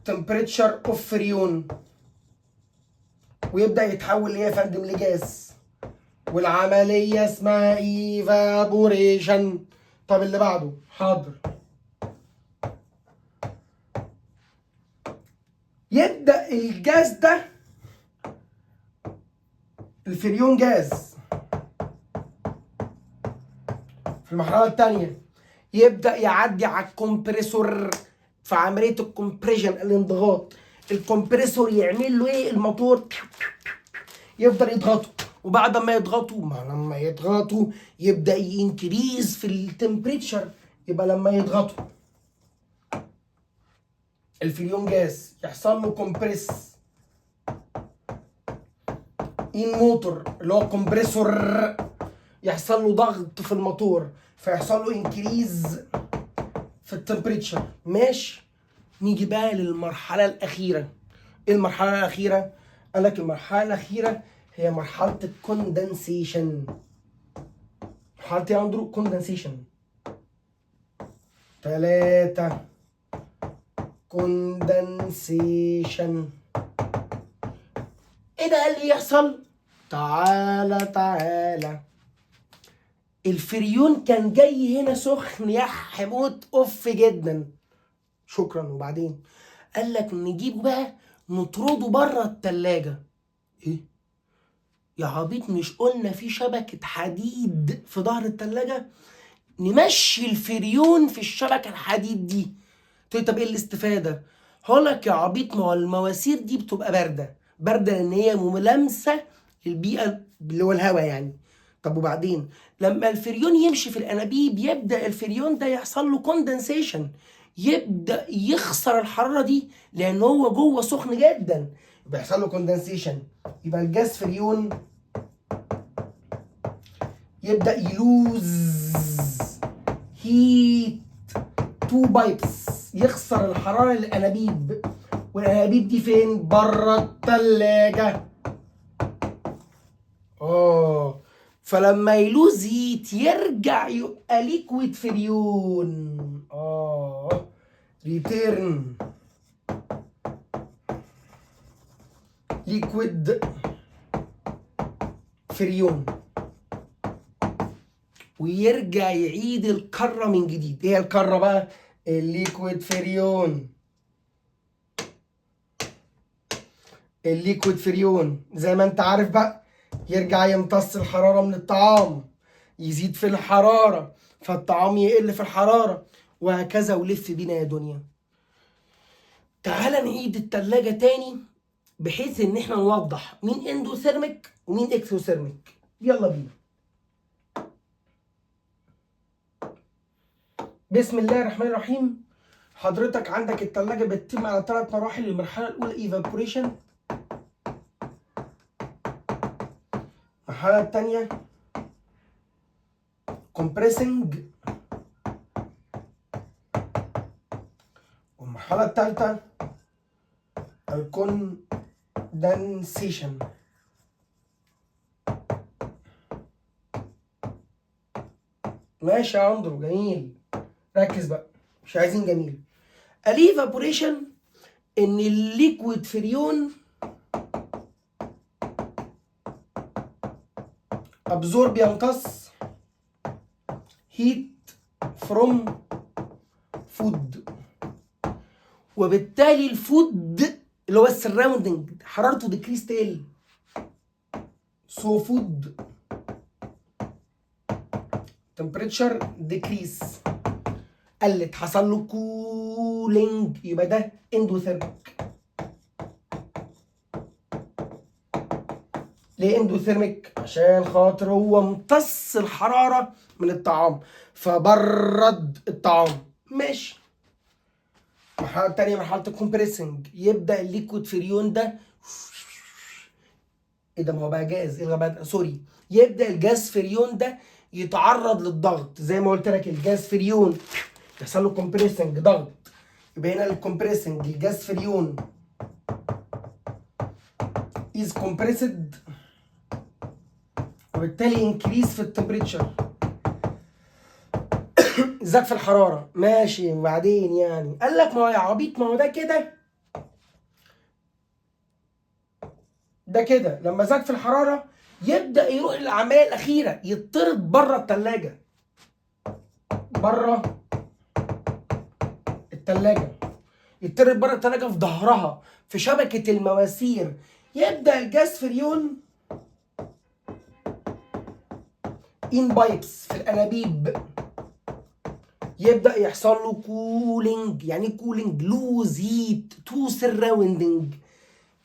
temperature of فريون. ويبدا يتحول ليه يا فندم لجاز، والعمليه اسمها ايفابوريشن. طب اللي بعده حاضر. يبدا الجاز ده الفريون جاز في المرحله الثانيه يبدا يعدي على الكمبريسور في عمليه الكمبريشن الانضغاط. الكمبريسور يعمل له ايه؟ الموتور يفضل يضغطه، وبعد ما يضغطوا لما يضغطوا يبدا ينكريز في التمبريتشر. يبقى لما يضغطوا الفريون جاز يحصل له كومبريس ان موتور اللي هو كومبريسور، يحصل له ضغط في الموتور فيحصل له انكريز في التمبريتشر. ماشي. نيجي بقى للمرحله الاخيره. ايه المرحله الاخيره؟ قال لك المرحله الاخيره هي مرحله الكوندنسيشن. مرحله ايه يا اندرو؟ كوندنسيشن. 3 كوندنسيشن. ايه ده اللي يحصل؟ تعالى الفريون كان جاي هنا سخن يا حموت اوف جدا، شكرا. وبعدين قال لك نجيبه بقى نطرده بره التلاجة. ايه يا عبيط، مش قلنا في شبكة حديد في ظهر التلاجة؟ نمشي الفريون في الشبكة الحديد دي. تقول طب ايه الاستفادة؟ هقولك يا عبيط، ما هو المواسير دي بتبقى باردة لان هي ملامسة للبيئة اللي هو الهواء يعني. طب وبعدين لما الفريون يمشي في الانابيب يبدأ الفريون ده يحصل له كوندنسيشن، يبدأ يخسر الحرارة دي لان هو جوه سخن جدا، يبقى يحصل له كوندنسيشن. يبقى الجاز فريون يبدأ يلوز هيت تو بايبس، يخسر الحراره للانابيب، والانابيب دي فين؟ بره التلاجة. فلما يلوز هيت يرجع يبقى ليكويد فريون. ريتيرن ليكويد فريون، ويرجع يعيد الكرة من جديد. ايه الكرة بقى؟ الليكويد فريون. الليكويد فريون زي ما انت عارف بقى يرجع يمتص الحرارة من الطعام، يزيد في الحرارة فالطعام يقل في الحرارة، وهكذا. ولف بينا يا دنيا. تعال نعيد التلاجة تاني بحيث ان احنا نوضح مين اندوثيرميك ومين اكسوثيرميك. يلا بينا. بسم الله الرحمن الرحيم. حضرتك عندك التلاجة بتتم على 3 مراحل. المرحلة الأولى ايفابوريشن، المرحلة الثانية compressing، والمرحلة الثالثة الكوندنسيشن. ماشي يا اندرو، جميل. ركز بقى، مش عايزين جميل. الايفابوريشن ان الليكويد فريون ابزورب يمتص هيت فروم فود، وبالتالي الفود اللي هو السراوندنج حرارته ديكريس تقل. سو فود تمبريتشر ديكريس، قلت، حصل له كولينج، يبقى ده اندوثيرميك. ليه اندوثيرميك؟ عشان خاطر هو امتص الحراره من الطعام فبرد الطعام. ماشي. المرحله الثانيه مرحله الكومبريسنج، يبدا الليكويد فريون ده ايه ده؟ ما هو بقى جاز، ايه الغباء ده؟ سوري. يبدا الجاز فريون ده يتعرض للضغط زي ما قلت لك. الجاز فريون يحصل له كومبريسنج، ضغط. يبقى هنا الكومبريسنج الجاز فريون is compressed، وبالتالي انكريز في التمبريتشر، زاد في الحراره. ماشي. وبعدين يعني قال لك ما هو يا عبيط، ما هو ده كده ده كده لما زاد في الحراره يبدا يروح للعمليه الاخيره، يطرد بره الثلاجه، بره الثلاجه، يطرد بره الثلاجه في ظهرها في شبكه المواسير. يبدا الجاز فريون ان بايبس في الانابيب، يبدا يحصل له كولينج. يعني كولينج لوز هيت تو سراوندنج.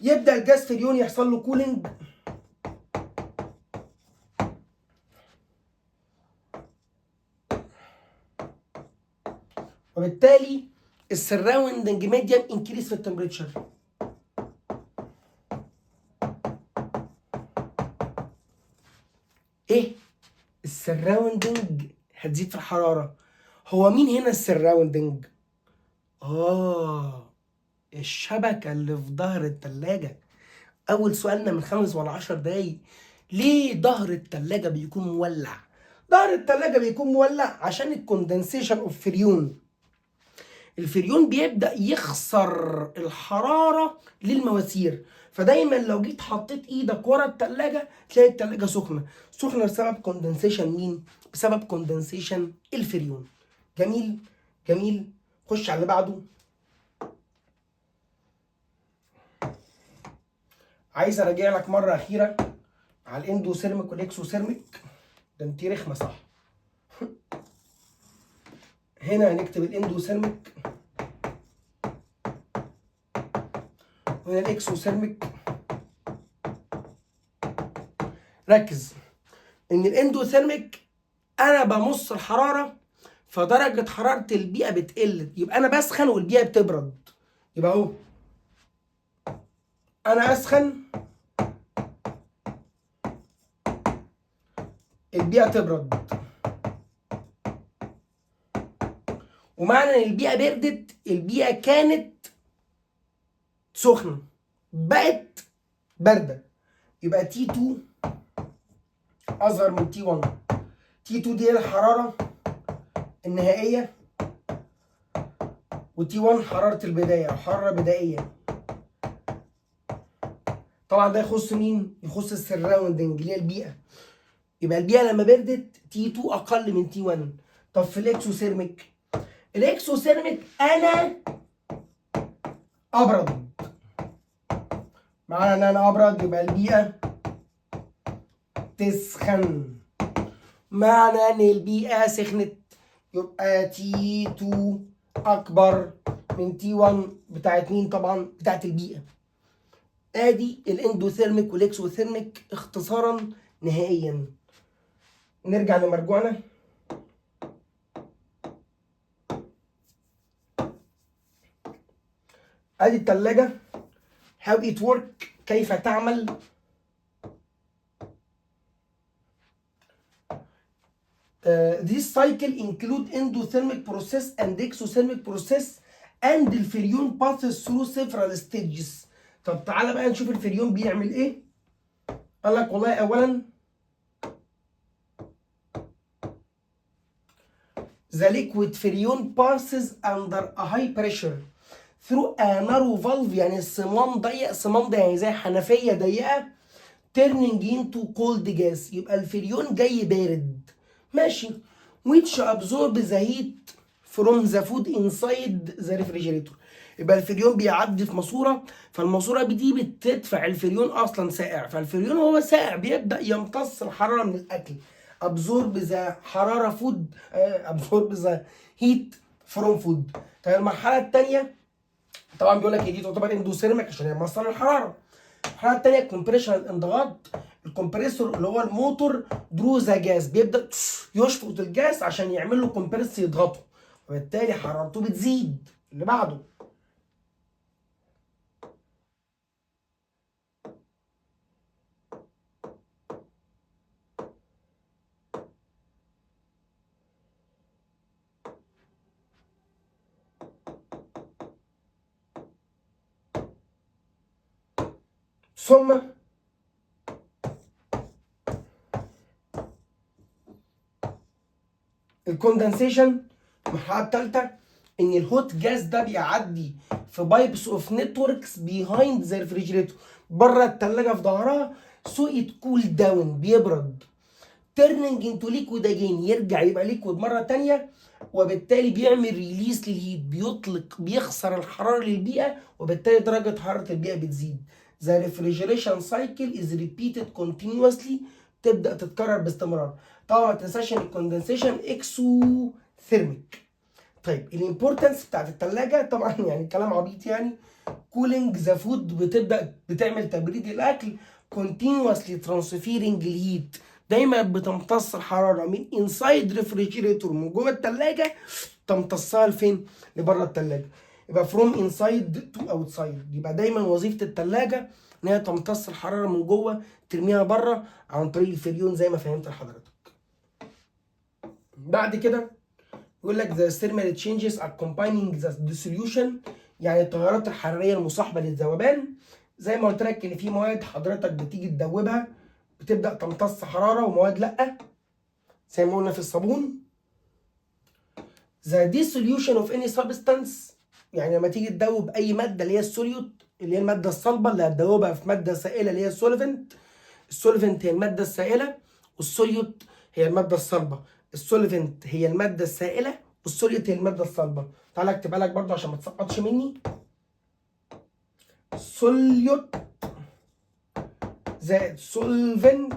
يبدا الجاز فريون يحصل له كولينج وبالتالي السراوندنج ميديم انكريس في التمبريتشر. ايه السراوندنج هتزيد في الحراره. هو مين هنا السراوندنج؟ الشبكه اللي في ظهر التلاجة. اول سؤالنا من 5 ولا 10 دقايق، ليه ظهر التلاجة بيكون مولع؟ ظهر التلاجة بيكون مولع عشان الكوندنسيشن اوف فريون. الفريون بيبدأ يخسر الحرارة للمواسير، فدايما لو جيت حطيت ايدك ورا التلاجة تلاقي التلاجة سخنة. سخنة بسبب كوندنسيشن مين؟ بسبب كوندنسيشن الفريون. جميل جميل. خش على اللي بعده. عايز اراجع لك مرة أخيرة على الاندوثيرميك والاكسوثيرميك. ده انت رخمة صح. هنا هنكتب الاندوثيرميك وهنا الاكسوثيرميك. ركز ان الاندوثيرميك انا بمص الحراره فدرجه حراره البيئه بتقل، يبقى انا بسخن والبيئه بتبرد. يبقى اهو انا اسخن البيئه تبرد، ومعنى ان البيئه بردت البيئه كانت سخنه بقت بارده، يبقى تي 2 اصغر من تي 1. تي 2 دي الحراره النهائيه، وتي 1 حراره البدايه او حراره بدائيه. طبعا ده يخص مين؟ يخص السراوندنج اللي هي البيئه. يبقى البيئه لما بردت تي 2 اقل من تي 1. طب في الاكسوثيرميك، الاكسوثيرميك انا ابرد. معنى ان انا ابرد يبقى البيئه تسخن. معنى ان البيئه سخنت يبقى تي 2 اكبر من تي 1 بتاعت مين؟ طبعا بتاعت البيئه. ادي الاندوثيرميك والاكسوثيرميك اختصارا نهائيا. نرجع لمرجوعنا. ادي الثلاجه how it work، كيف تعمل. This cycle include endothermic process and exothermic process and الفريون passes through several stages. طب تعالى بقى نشوف الفريون بيعمل ايه. قال لك والله اولا the liquid فريون passes under a high pressure through a narrow valve. يعني الصمام ضيق، الصمام ده يعني زي حنفيه ضيقه turning into cold gas. يبقى الفريون جاي بارد ماشي. which absorb the heat from the food inside the refrigerator. يبقى الفريون بيعدي في ماسوره، فالماسوره دي بتدفع الفريون اصلا ساقع، فالفريون هو ساقع بيبدا يمتص الحراره من الاكل. absorb the حراره فود، absorb the heat from food. طيب المرحله الثانيه طبعا بيقول لك دي تعتبر اندوثيرميك عشان هي مصدر الحراره. الحاله الثانيه الكمبريشن، الانضغاط. الكمبريسور اللي هو الموتور درو ذا جاز، بيبدا يشفط الجاز عشان يعمل له كومبريس يضغطه، وبالتالي حرارته بتزيد. اللي بعده ثم الكوندنسيشن. المرحله الثالثه ان الهوت جاز ده بيعدي في بايبس اوف نتوركس بيهايند ذا ريفريجريتور، بره التلاجة في ظهرها، سو ات كول داون بيبرد، تيرنينج انتو ليكويد اجين يرجع يبقى ليكويد مره تانية، وبالتالي بيعمل ريليس للهيت، بيطلق بيخسر الحراره للبيئه، وبالتالي درجه حراره البيئه بتزيد. The refrigeration cycle is repeated continuously، تبدا تتكرر باستمرار. طبعا ما تنساش ان الكوندنسيشن اكسوثيرميك. طيب الامبورتنس بتاعت الثلاجه طبعا يعني كلام عبيط يعني. كولينج ذا فود بتبدا بتعمل تبريد الاكل، continuously transferring الهيت، دايما بتمتص الحراره من انسايد ريفريجيريتور من جوه الثلاجه، تمتصها لفين؟ لبره الثلاجه. يبقى فروم انسايد تو اوتسايد، يبقى دايما وظيفه الثلاجه ان هي تمتص الحراره من جوه ترميها بره عن طريق الفريون زي ما فهمت لحضرتك. بعد كده يقول لك the thermal changes accompanying the dissolution، يعني التغيرات الحراريه المصاحبه للذوبان. زي ما قلت لك ان في مواد حضرتك بتيجي تدوبها بتبدا تمتص حراره، ومواد لا، زي ما قلنا في الصابون. the dissolution of any substance، يعني لما تيجي تدوب اي ماده اللي هي السوليوت، اللي هي الماده الصلبه اللي هتدوبها في ماده سائله اللي هي السولفنت. السولفنت هي الماده السائله، والسوليوت هي الماده الصلبه. السولفنت هي الماده السائله، والسوليوت هي الماده الصلبه. تعالى اكتبها لك برضو عشان ما تسقطش مني. سوليوت زائد سولفنت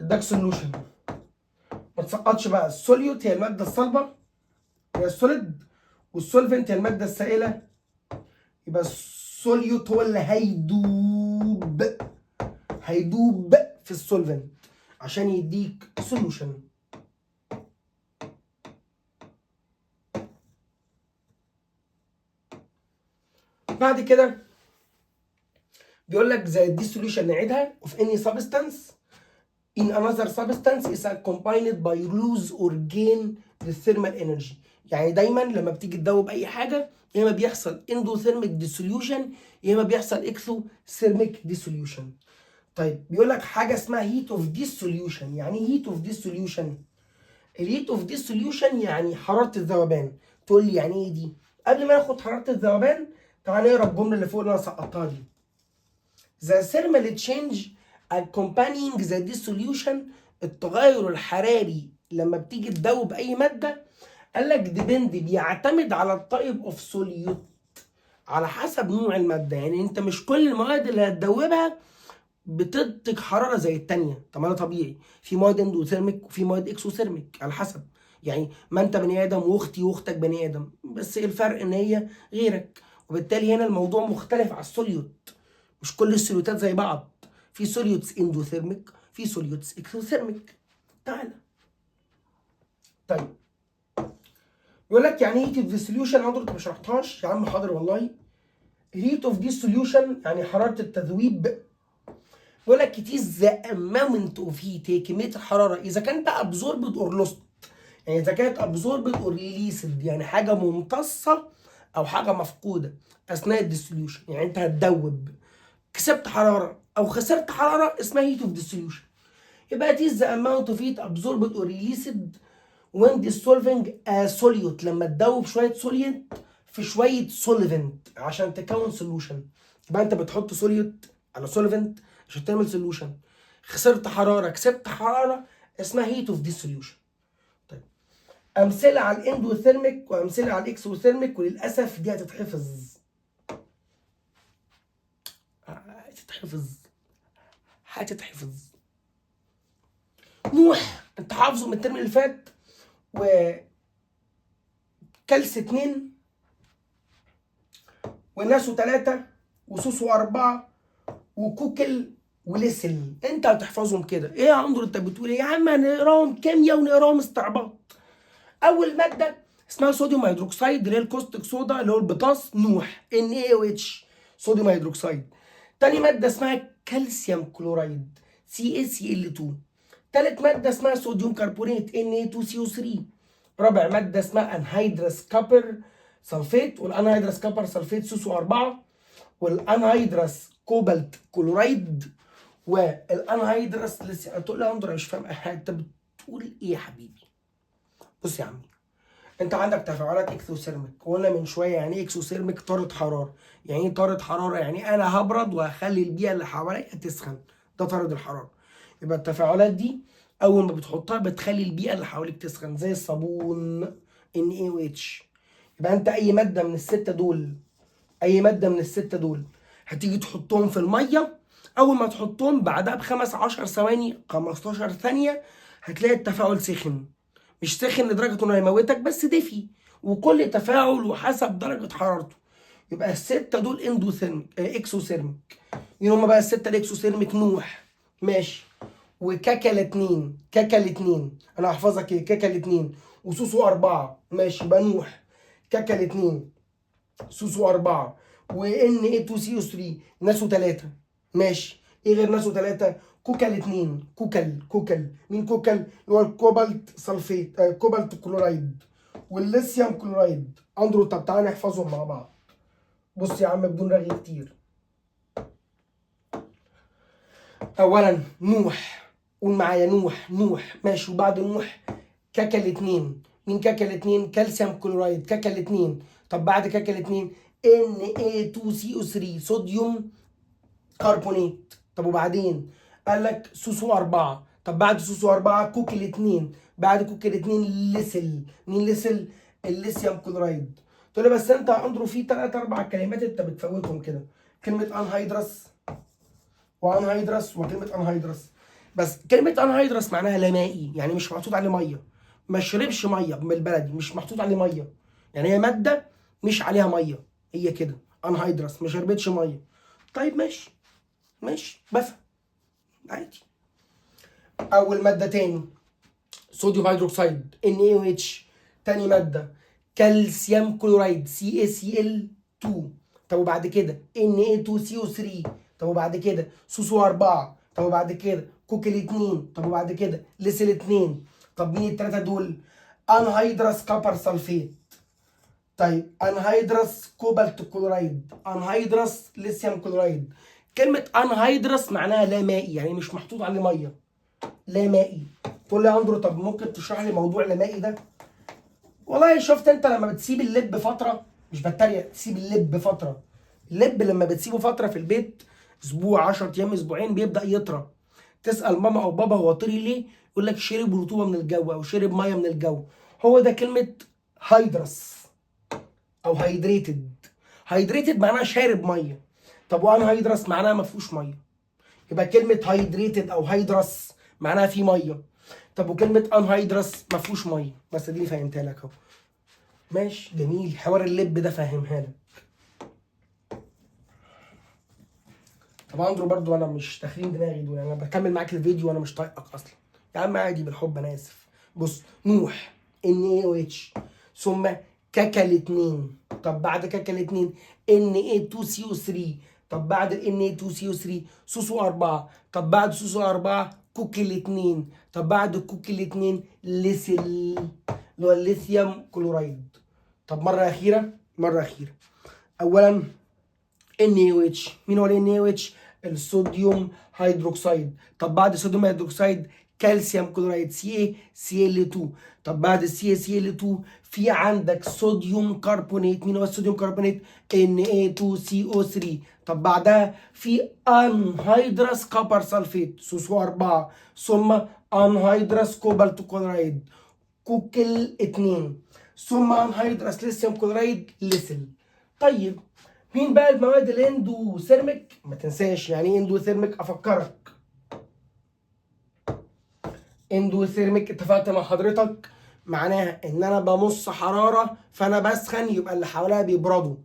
اداك سوليوشن. ما تسقطش بقى، السوليوت هي الماده الصلبه هي السوليد، والسولفنت هي الماده السائله، يبقى السوليوت هو اللي هيدوب في السولفنت عشان يديك سوليوشن. بعد كده بيقول لك زي dissolution نعيدها of any substance in another substance is accompanied by lose or gain the thermal energy. يعني دايما لما بتيجي تدوب اي حاجه يا اما بيحصل endothermic dissolution يا اما بيحصل exothermic dissolution. طيب بيقول لك حاجه اسمها heat of dissolution. يعني ايه heat of dissolution؟ الهيت اوف dissolution يعني حراره الذوبان. تقول لي يعني ايه دي؟ قبل ما ناخد حراره الذوبان تعالى نقرا الجمله اللي فوق اللي انا سقطتها دي. The thermal change accompanying the dissolution، التغير الحراري لما بتيجي تدوب اي ماده، قال لك ديبند بيعتمد على التايب اوف سوليوت، على حسب نوع الماده. يعني انت مش كل المواد اللي هتدوبها بتنتج حراره زي الثانيه. طب ما ده طبيعي، في مواد اندوثيرميك وفي مواد اكسوثيرميك على حسب. يعني ما انت بني ادم واختي واختك بني ادم، بس الفرق ان هي غيرك، وبالتالي هنا الموضوع مختلف على السوليوت. مش كل السوليوتات زي بعض، في سوليوتس اندوثيرميك في سوليوتس اكسوثيرميك. تعالى طيب يقول لك يعني هيت اوف ديسوليوشن. انت ما شرحتهاش يا عم. حاضر والله. هيت اوف ديسوليوشن يعني حراره التذويب. بيقول لك it is the amount of heat، هي كميه الحراره اذا كانت absorbed or lost. يعني اذا كانت absorbed or released يعني حاجه ممتصه او حاجه مفقوده اثناء الديسوليوشن. يعني انت هتدوب كسبت حراره او خسرت حراره اسمها heat of dissolution. يبقى it is the amount of heat absorbed or released when dissolving a solute، لما تدوب شويه solute في شويه solvent عشان تكون solution. يبقى انت بتحط solute على solvent عشان تعمل solution. خسرت حراره كسبت حراره اسمها heat of dissolution. طيب امثله على الاندوثيرميك وامثله على الاكسوثيرميك، وللاسف دي هتتحفظ هتتحفظ. نوح انت حافظه من الترم اللي فات، وكلس 2 وناسو 3 وسوسو 4 وكوكل وليسل. انت هتحفظهم كده. ايه يا عمرو انت بتقول ايه يا عم؟ هنقراهم كيمياء ونقراهم استعباط. اول ماده اسمها صوديوم هيدروكسيد اللي هي الكوستيك صودا اللي هو البطاس نوح NaOH صوديوم هيدروكسيد. تاني ماده اسمها كالسيوم كلورايد CaCl2. تالت ماده اسمها صوديوم كربونات Na2CO3. رابع ماده اسمها انهيدرس كابر سلفيت، والانهيدرس كابر سلفيت سوسو 4، والانهيدرس كوبالت كلورايد، والانهيدرس لسه. هتقول لي يا اندرو مش فاهم انت بتقول ايه يا حبيبي. بص يا عمي، انت عندك تفاعلات اكسوثيرميك، وقلنا من شويه يعني ايه اكسوثيرميك؟ طارد حراره. يعني ايه طارد حراره؟ يعني انا هبرد وهخلي البيئه اللي حواليا تسخن، ده طارد الحراره. يبقى التفاعلات دي اول ما بتحطها بتخلي البيئه اللي حواليك تسخن، زي الصابون NaOH. يبقى انت اي ماده من السته دول، اي ماده من السته دول هتيجي تحطهم في الميه، اول ما تحطهم بعدها بخمس 10 ثواني 15 ثانيه هتلاقي التفاعل سخن. مش سخن لدرجه انه هيموتك، بس دفي، وكل تفاعل وحسب درجه حرارته. يبقى السته دول اندوثيرميك اكسوثيرميك. مين هم بقى السته الاكسوثيرميك؟ نوح، ماشي، وكاكا الاتنين، كاكا الاتنين انا هحفظك ايه، كاكا الاتنين وسوسو اربعه، ماشي، يبقى نوح، كاكا الاتنين، سوسو اربعه، وان اي 2 سي او 3، ناسو ثلاثه، ماشي. ايه غير ناسو ثلاثه؟ كوكل اتنين، كوكل مين كوكل؟ اللي هو الكوبالت سلفيت، كوبالت كلورايد والليثيوم كلورايد. اندرو طب تعالى نحفظهم مع بعض. بص يا عم بدون رغي كتير. اولا نوح، قول معايا نوح، نوح، ماشي. وبعد نوح كاكا الاتنين، مين كاكا الاتنين؟ كالسيوم كلورايد، كاكا الاتنين. طب بعد كاكا الاتنين Na2CO3، صوديوم كربونات. طب وبعدين قال لك سوسو أربعة. طب بعد سوسو أربعة كوك الاتنين، بعد كوك الاتنين لسل، مين لسل؟ الليثيوم كلورايد. تقول لي بس انت يا اندرو في 3 4 كلمات انت بتفوتهم كده، كلمة انهيدرس وانهيدرس وكلمة انهيدرس. بس كلمة انهيدرس معناها لا مائي، يعني مش محطوط عليه مية، ما شربش مية، بالبلدي مش محطوط عليه مية، يعني هي مادة مش عليها مية، هي كده انهيدرس، ما شربتش مية. طيب ماشي، ماشي بفهم عادي. اول ماده تاني صوديوم هيدروكسيد NaOH. تاني ماده كالسيوم كلورايد CaCl2. طب وبعد كده Na2CO3. طب وبعد كده سوسو 4. طب وبعد كده كوكل 2. طب وبعد كده ليسل 2. طب مين التلاته دول؟ انهيدرس كابر سلفيت. طيب انهيدرس كوبالت كلورايد، انهيدرس ليثيوم كلورايد. كلمة انهيدرس معناها لا مائي، يعني مش محطوط عليه ميه، لا مائي. تقول لي يا اندرو طب ممكن تشرح لي موضوع لا مائي ده؟ والله شفت انت لما بتسيب اللب فترة، مش بتريق، تسيب اللب فترة، اللب لما بتسيبه فترة في البيت اسبوع 10 ايام اسبوعين بيبدأ يطرى. تسأل ماما او بابا هو طري ليه؟ يقول لك شرب رطوبة من الجو او شرب ميه من الجو. هو ده كلمة هيدرس او هيدريتد. هيدريتد معناها شارب ميه. طب وان هيدرس معناها ما فيهوش ميه. يبقى كلمه هيدريتد او هيدرس معناها فيه ميه. طب وكلمه ان هيدرس ما فيهوش ميه. بس دي فهمتها لك اهو. ماشي جميل، حوار اللب ده فهمها لك. طب اندرو برضو انا مش تخرين دماغي دول، انا بكمل معاك الفيديو وانا مش طايقك اصلا. يا عم عادي بالحب انا اسف. بص نوح NaOH، ثم كاكا الاتنين. طب بعد كاكا الاتنين Na2CO3. طب بعد ال Na2CO3 سوسو 4. طب بعد سوسو 4 كوك الاتنين. طب بعد كوك الاتنين ليسل اللي هو الليثيوم كلورايد. طب مرة أخيرة، مرة أخيرة. أولا NaOH، مين هو ال NaOH؟ الصوديوم هيدروكسيد. طب بعد الصوديوم هيدروكسيد كالسيوم كلورايد CaCl2. طب بعد CaCl2 في عندك صوديوم كربونات، مين هو الصوديوم كربونات؟ Na2CO3. طب بعدها في انهيدرس كوبر سلفيت سوسو 4، ثم انهيدرس كوبالت كلورايد كوكل 2، ثم انهيدرس ليثيوم كلورايد ليسل. طيب مين بقى المواد الاندوثيرميك؟ ما تنساش يعني ايه اندوثيرميك، افكرك. اندوثيرميك اتفقت مع حضرتك معناها ان انا بمص حراره فانا بسخن، يبقى اللي حواليها بيبردوا.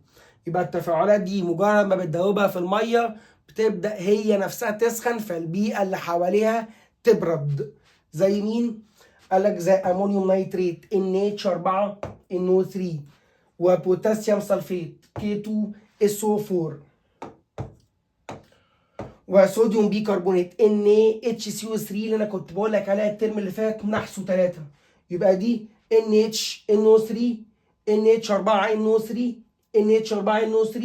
يبقى التفاعلات دي مجرد ما بتدوبها في الميه بتبدا هي نفسها تسخن، فالبيئه اللي حواليها تبرد. زي مين؟ قال لك زي امونيوم نيتريت NH4 NO3، وبوتاسيوم سلفيت K2SO4، وصوديوم بيكربونات NaHCO3 اللي انا كنت بقول لك عليها الترم اللي فات نحسه 3. يبقى دي NHNO3 NH4NO3 NH4NO3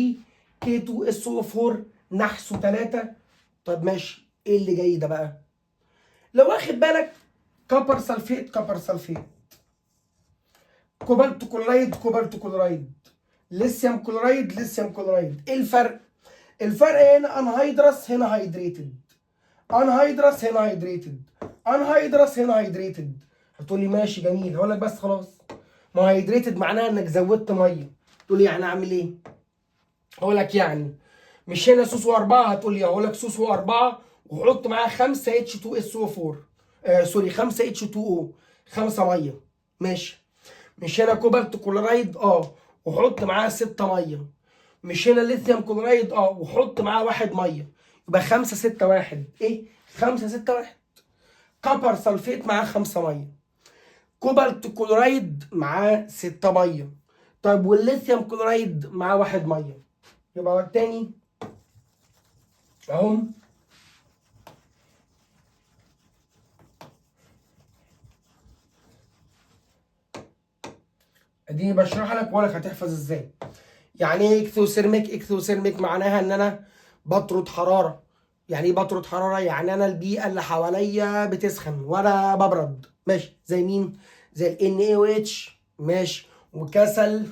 K2SO4 نحسه 3. طب ماشي، ايه اللي جاي ده بقى؟ لو واخد بالك كبر سلفيت، كبر سلفيت كوبالت كلورايد كوبالت كلورايد، ليثيوم كلورايد ليثيوم كلورايد. ايه الفرق؟ الفرق هنا انهيدرس هنا هيدريتد، انهيدرس هنا هيدريتد، انهيدرس هنا هيدريتد. هتقول لي ماشي جميل، هقول لك بس خلاص، ما هيدريتد معناها انك زودت ميه. تقول لي يعني اعمل ايه؟ هقول لك يعني مش هنا سوسو 4، هتقول لي هقول لك سوسو 4 وحط معاها 5 H2SO4 سوري 5 H2O، 5 ميه. ماشي. مش هنا كوبالت كلورايد وحط معاها 6 ميه. مش هنا ليثيوم كلورايد وحط معاه 1 ميه. يبقى 5 6 1 ايه؟ 5 6 1. كبر سلفيت معاه 5 ميه. كوبالت كلورايد معاه 6 ميه. طيب والليثيوم كلورايد معاه 1 ميه. يبقى تاني اهم، اديني بشرح لك واقول لك هتحفظ ازاي. يعني ايه اكثوثيرميك؟ اكثوثيرميك معناها ان انا بطرد حراره. يعني ايه بطرد حراره؟ يعني انا البيئه اللي حواليا بتسخن وانا ببرد. ماشي. زي مين؟ زي ال NaOH. ماشي. وكسل،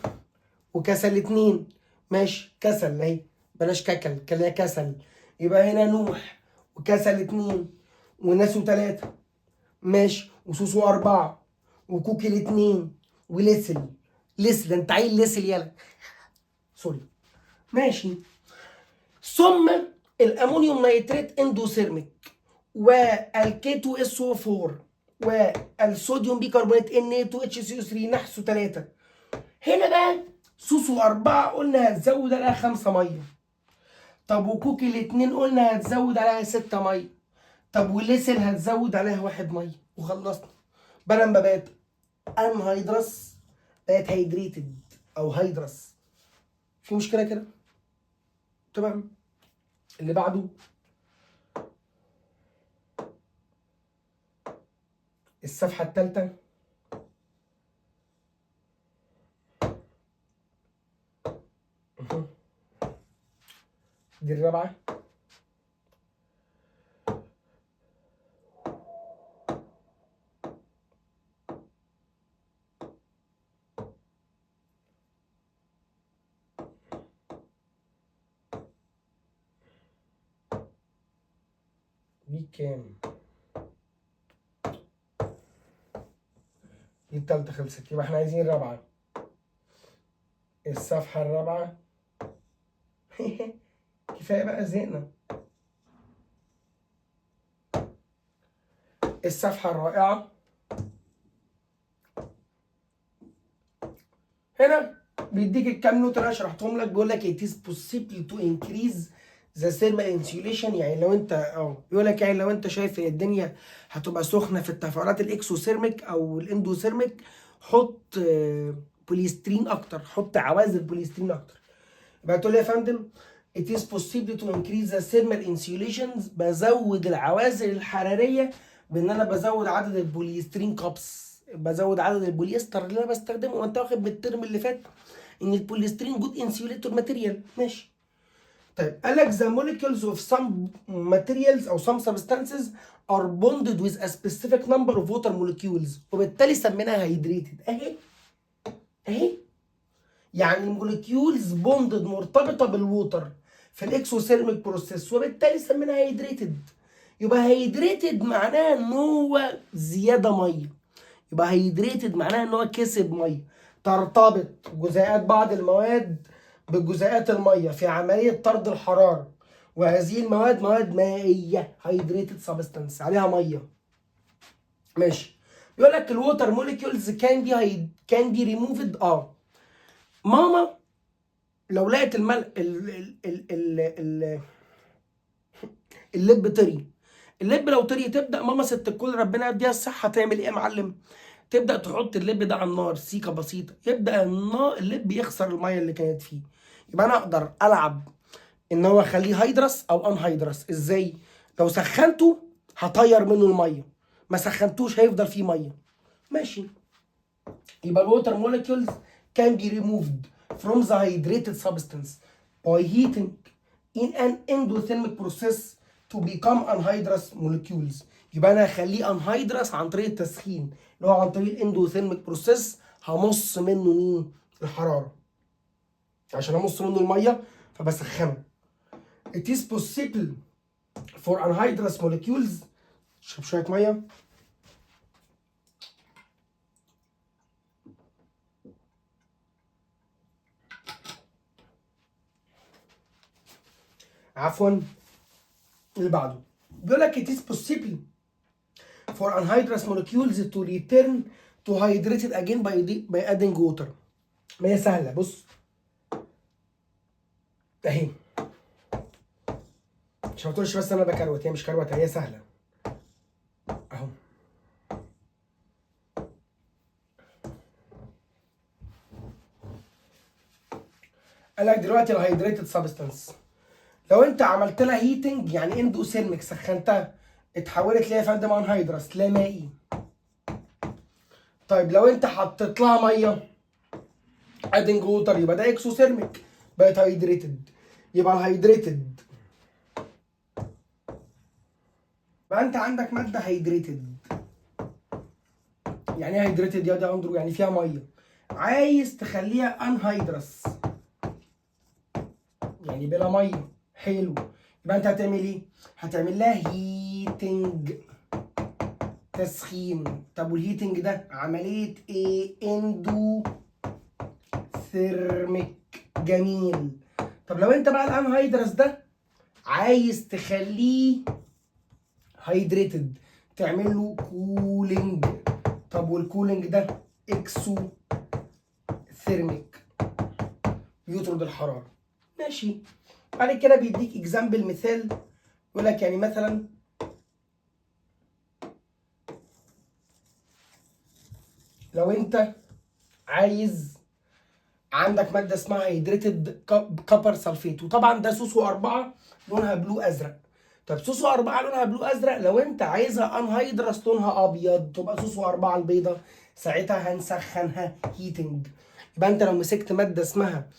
وكسل 2. ماشي. كسل اهي، بلاش ككل، كلا كسل. يبقى هنا نوح وكسل 2 وناسو 3. ماشي. وسوسو 4 وكوكل 2 ولسل. لسل ده انت عيل لسل يلا، سوري. ماشي. ثم الامونيوم نيتريت اندوثيرميك، والكيتو اس او 4، والصوديوم بيكربونات Na2HCO3 نحسه 3. هنا بقى سوسو 4 قلنا هتزود عليها 5 ميه. طب وكوكي الاتنين قلنا هتزود عليها 6 ميه. طب والليسل هتزود عليها 1 ميه وخلصنا. بدل ما بقت انهيدرس بقت هيدريتد او هيدرس. في مشكله كده؟ تمام. اللي بعده الصفحه الثالثه. دي الرابعه. دي كام؟ دي التالتة خلصت، يبقى احنا عايزين الرابعة. الصفحة الرابعة. كفاية بقى زهقنا. الصفحة الرائعة. هنا بيديك الكام نوت اللي انا شرحتهم لك، بيقول لك it is possible to increase the thermal insulation. يعني لو انت يقول لك يعني لو انت شايف ان الدنيا هتبقى سخنة في التفاعلات الاكسوثيرميك او الاندوثيرميك، حط بوليسترين اكتر، حط عوازل بوليسترين اكتر. يبقى تقول لي يا فندم it is possible to increase the thermal insulations، بزود العوازل الحرارية بان انا بزود عدد البوليسترين كابس، بزود عدد البوليستر اللي انا بستخدمه. وانت واخد بالترم اللي فات ان البوليسترين جود انسيوليتور ماتيريال. ماشي. طيب قال لك the molecules of some materials او some substances are bonded with a specific number of water molecules، وبالتالي سميناها hydrated. اهي يعني الموليكيولز بوندد مرتبطه بالووتر في الاكسوثيرميك بروسيس، وبالتالي سميناها هيدريتد. يبقى هيدريتد معناها ان هو زياده ميه. يبقى هيدريتد معناها ان هو كسب ميه. ترتبط جزيئات بعض المواد بجزيئات الميه في عمليه طرد الحراره، وهذه المواد مواد مائيه هيدريتد سبستانس عليها ميه. ماشي. يقول لك الووتر موليكيولز كان بي ريموفد. ماما لو لقت اللب طري، اللب لو طري تبدا ماما ست الكل ربنا يديها الصحه تعمل ايه يا معلم؟ تبدا تحط اللب ده على النار سيكه بسيطه، يبدا اللب يخسر الميه اللي كانت فيه. يبقى انا اقدر العب ان هو اخليه هيدرس او ان هيدرس. ازاي؟ لو سخنته هطير منه الميه، ما سخنتوش هيفضل فيه ميه. ماشي. يبقى الووتر molecules can be removed from the hydrated substance by heating in an endothermic process to become anhydrous molecules. يبقى انا هخليه anhydrous عن طريق التسخين اللي هو عن طريق الاندوثيرميك بروسيس همص منه مين؟ الحراره. عشان امص منه الميه فبسخنه. It is possible for anhydrous molecules. اشرب شويه ميه. عفوا. اللي بعده بيقول لك it is possible for anhydrous molecules to return to hydrated again by adding water. ما هي سهله. بص اهي، مش ما تقولش بس انا بكروت، هي مش كروته، هي سهله اهو. قال لك دلوقتي الهيدريتد سبستانس لو انت عملت لها هيتنج يعني اندوثيرميك، سخنتها اتحولت ليها فندم انهيدرس لا مائي. طيب لو انت حطيت لها ميه ادنج ووتر يبقى ده اكسوثيرميك، بقت هيدريتد. يبقى الهيدريتد بقى انت عندك ماده هيدريتد. يعني ايه هيدريتد يا ده اندرو؟ يعني فيها ميه، عايز تخليها انهيدرس يعني بلا ميه. حلو، يبقى انت هتعمل ايه؟ هتعمل لها هيتنج، تسخين. طب والهيتنج ده عمليه ايه؟ اندو ثيرميك. جميل. طب لو انت بقى الانهيدرس ده عايز تخليه هيدريتد تعمل له كولينج. طب والكولينج ده اكسو ثيرميك، بيطرد الحراره. ماشي. بعد كده بيديك اكزامبل، مثال، يقول لك يعني مثلا لو انت عايز عندك ماده اسمها هيدريتد كبر سلفيت، وطبعا ده سوسو 4 لونها بلو ازرق. طب سوسو 4 لونها بلو ازرق، لو انت عايزها انهيدرس لونها ابيض تبقى سوسو 4 البيضه، ساعتها هنسخنها هيتنج. يبقى انت لو مسكت ماده اسمها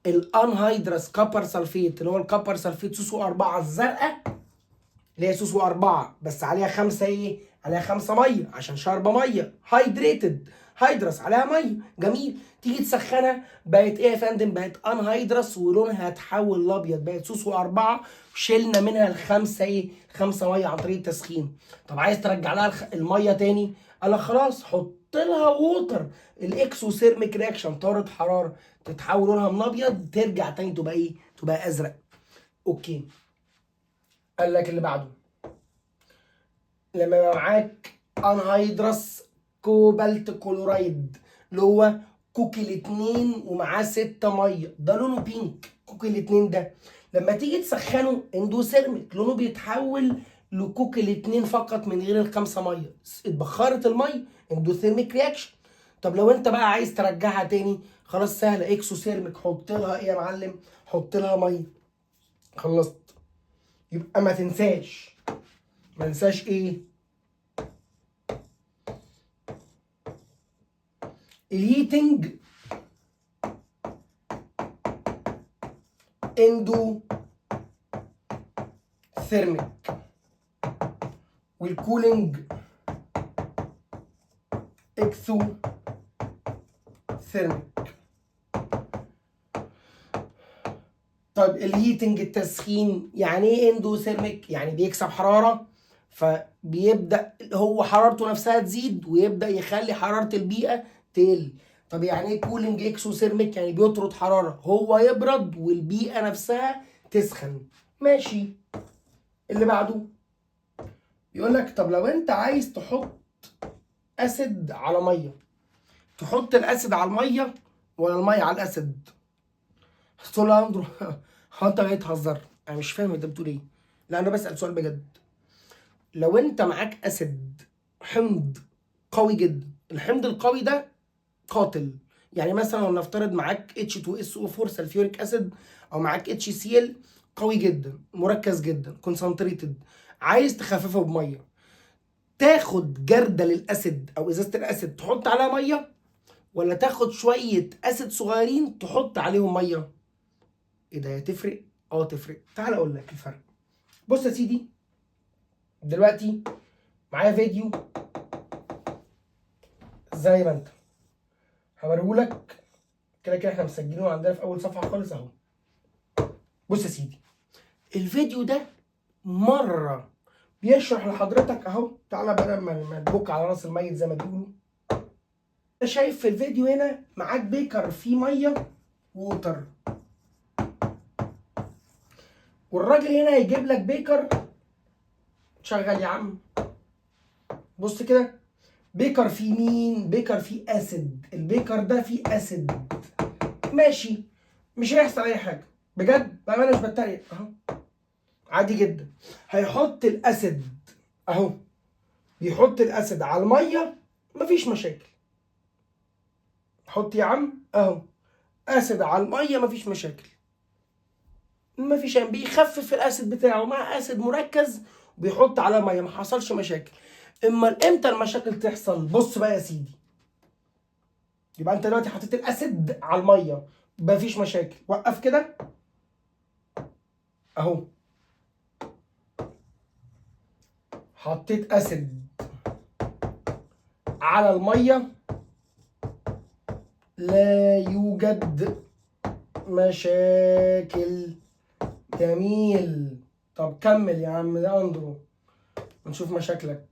الانهيدرس كبر سلفيت اللي هو الكبر سلفيت سوسو 4 الزرقاء، اللي هي سوسو 4 بس عليها 5 ايه؟ عليها 5 ميه عشان شاربه ميه، هايدريتد، هيدرس عليها ميه. جميل. تيجي تسخنها بقت ايه يا فندم؟ بقت انهيدرس ولونها اتحول لابيض، بقت سوسو 4. شلنا منها الخمسه ايه؟ 5 ميه عن طريق التسخين. طب عايز ترجع لها الميه تاني؟ قال لك خلاص حط لها ووتر، الاكسوثيرميك رياكشن، طارت حراره، تتحول لونها من ابيض ترجع تاني تبقى ايه؟ تبقى ازرق. اوكي. قال لك اللي بعده لما يبقى معاك انهيدرس كوبالت كلورايد اللي هو كوكي 2 ومعاه 6 ميه، ده لونه بينك. كوكي 2 ده لما تيجي تسخنه اندوثيرميك لونه بيتحول لكوكي 2 فقط من غير الخمسه ميه، اتبخرت الميه، اندوثيرميك رياكشن. طب لو انت بقى عايز ترجعها تاني خلاص سهله، اكسوثيرميك، حط لها ايه يا معلم؟ حط لها ميه. خلصت. يبقى ما تنساش، ما تنساش ايه؟ الهيتنج اندو ثيرميك، والكولينج اكسو ثيرميك. طيب الهيتنج التسخين يعني ايه اندو ثيرميك؟ يعني بيكسب حراره فبيبدا هو حرارته نفسها تزيد ويبدا يخلي حراره البيئه تقل. طب يعني ايه كولينج اكسو ثيرميك؟ يعني بيطرد حراره هو يبرد والبيئه نفسها تسخن. ماشي. اللي بعده يقول لك طب لو انت عايز تحط اسيد على ميه، تحط الاسيد على الميه ولا الميه على الاسيد؟ تقول له يا اندرو هو انت جاي تهزر؟ انا مش فاهم انت بتقول ايه. لا انا بسال سؤال بجد. لو انت معاك اسيد حمض قوي جدا، الحمض القوي ده قاتل، يعني مثلا لو نفترض معاك H2SO4 سلفيوريك اسيد، او معاك HCl قوي جدا مركز جدا كونسنتريتد، عايز تخففه بميه، تاخد جردل الاسيد او ازازه الاسيد تحط عليها ميه، ولا تاخد شويه اسيد صغيرين تحط عليهم ميه؟ ايه ده هتفرق؟ اه تفرق. تعال اقول لك الفرق. بص يا سيدي، دلوقتي معايا فيديو زي ما انت هوريهولك كده كده احنا مسجلينه عندنا في اول صفحه خالص اهو. بص يا سيدي، الفيديو ده مره بيشرح لحضرتك اهو. تعالى بدل ما تبوك على راس الميت زي ما بيقولوا. انت شايف في الفيديو هنا معاك بيكر فيه ميه ووتر، والراجل هنا هيجيب لك بيكر. شغل يا عم. بص كده، بيكر فيه مين؟ بيكر فيه اسيد. البيكر ده فيه اسيد، ماشي، مش هيحصل اي حاجه بجد بقى، انا مش بتريق اهو، عادي جدا. هيحط الاسيد اهو، بيحط الاسيد على الميه، مفيش مشاكل. حط يا عم اهو اسيد على الميه، مفيش مشاكل، مفيش يعني، بيخفف الاسيد بتاعه مع اسيد مركز وبيحط على الميه، ما حصلش مشاكل. اما امتى المشاكل تحصل؟ بص بقى يا سيدي، يبقى انت دلوقتي حطيت الاسيد على الميه، مفيش مشاكل، وقف كده اهو. حطيت اسيد على الميه، لا يوجد مشاكل. جميل. طب كمل يا عم ده اندرو ونشوف مشاكلك.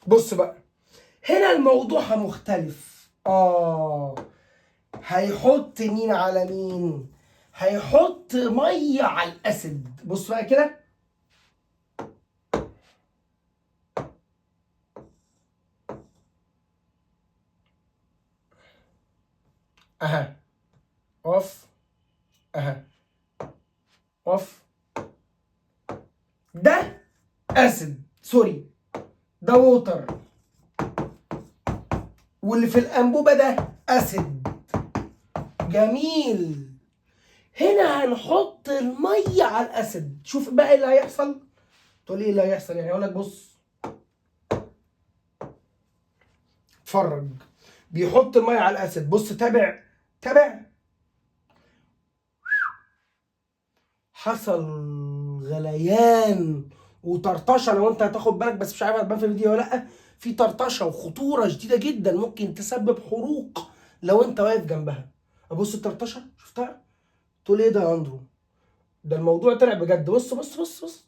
بص بقى، هنا الموضوع مختلف. هيحط مين على مين؟ هيحط ميه على الاسيد. بص بقى كده، اها، اوف، اها، اوف. ده اسيد، سوري، ده ووتر، واللي في الانبوبه ده اسيد. جميل. هنا هنحط الميه على الاسيد. شوف بقى ايه اللي هيحصل. تقول لي ايه اللي هيحصل؟ يعني اقول لك بص، اتفرج. بيحط الميه على الاسيد، بص، تابع تابع. حصل غليان وطرطشه، لو انت هتاخد بالك، بس مش عارف هتبان في الفيديو ولا لا. في طرطشه وخطوره شديده جدا، ممكن تسبب حروق لو انت واقف جنبها. ابص الطرطشه، شفتها؟ تقول ايه ده يا اندرو؟ ده الموضوع طلع بجد. بص بص بص بص،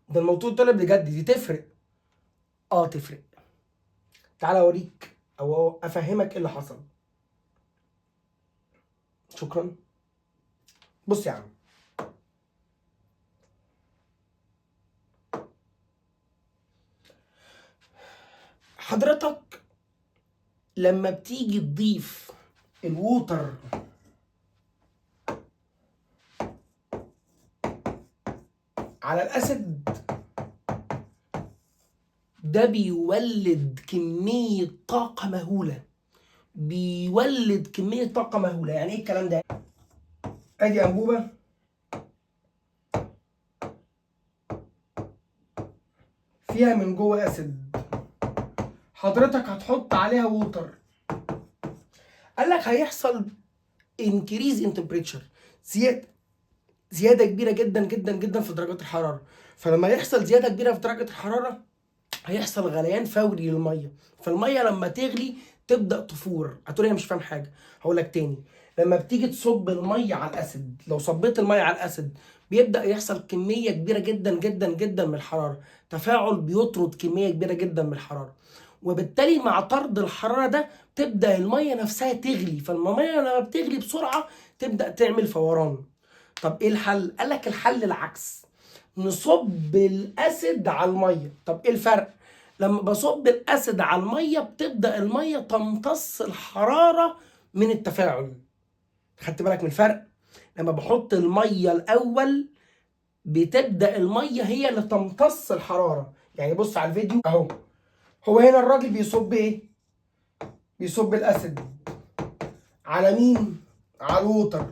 ده الموضوع طلع بجد. دي تفرق؟ تفرق. تعالى اوريك او افهمك ايه اللي حصل. شكرا. بص يا عم، حضرتك لما بتيجي تضيف الووتر على الاسيد، ده بيولد كمية طاقة مهولة. بيولد كمية طاقة مهولة. يعني ايه الكلام ده؟ ادي انبوبة فيها من جوه اسيد، حضرتك هتحط عليها ووتر. قال لك هيحصل انكريز ان تمبريتشر، زيادة كبيرة جدا جدا جدا في درجات الحرارة. فلما يحصل زيادة كبيرة في درجة الحرارة، هيحصل غليان فوري للميه. فالميه لما تغلي تبدا تفور. هتقولي انا مش فاهم حاجه، هقول لك تاني. لما بتيجي تصب الميه على الاسيد، لو صبيت الميه على الاسيد، بيبدا يحصل كميه كبيره جدا جدا جدا من الحراره. تفاعل بيطرد كميه كبيره جدا من الحراره، وبالتالي مع طرد الحراره ده تبدا الميه نفسها تغلي. فالميه لما بتغلي بسرعه تبدا تعمل فوران. طب ايه الحل؟ قال لك الحل العكس، نصب الاسيد على الميه. طب ايه الفرق؟ لما بصب الاسيد على الميه بتبدا الميه تمتص الحراره من التفاعل. خدت بالك من الفرق؟ لما بحط الميه الاول بتبدا الميه هي اللي تمتص الحراره. يعني بص على الفيديو اهو، هو هنا الراجل بيصب ايه؟ بيصب الاسيد على مين؟ على الووتر،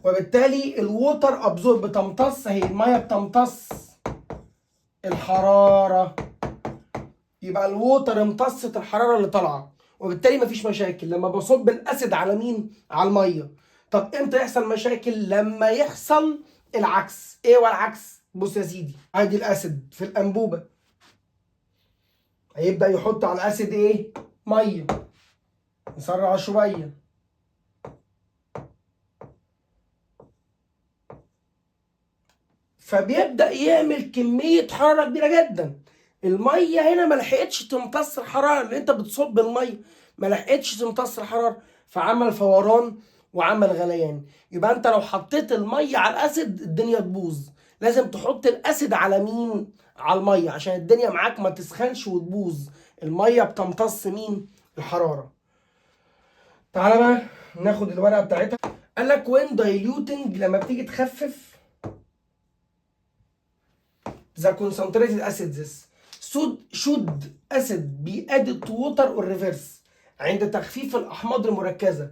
وبالتالي الووتر ابزورب، بتمتص، هي الميه بتمتص الحراره، يبقى الووتر امتصت الحراره اللي طالعه، وبالتالي مفيش مشاكل. لما بصب الاسيد على مين؟ على الميه، طب امتى يحصل مشاكل؟ لما يحصل العكس. ايه هو العكس؟ بص يا سيدي، عادي الاسيد في الانبوبه هيبدا يحط على الاسيد ايه؟ ميه. نسرع شويه، فبيبدا يعمل كميه حراره كبيره جدا. الميه هنا ما لحقتش تمتص الحراره اللي انت بتصب الميه، ما لحقتش تمتص الحراره، فعمل فوران وعمل غليان. يبقى انت لو حطيت الميه على الاسيد الدنيا تبوظ. لازم تحط الاسيد على مين؟ على الميه، عشان الدنيا معاك ما تسخنش وتبوظ. الميه بتمتص مين؟ الحراره. تعالى بقى ناخد الورقه بتاعتها. قال لك وين دايليوتنج، لما بتيجي تخفف the concentrated acids should acid be added to water or reverse. عند تخفيف الأحماض المركزة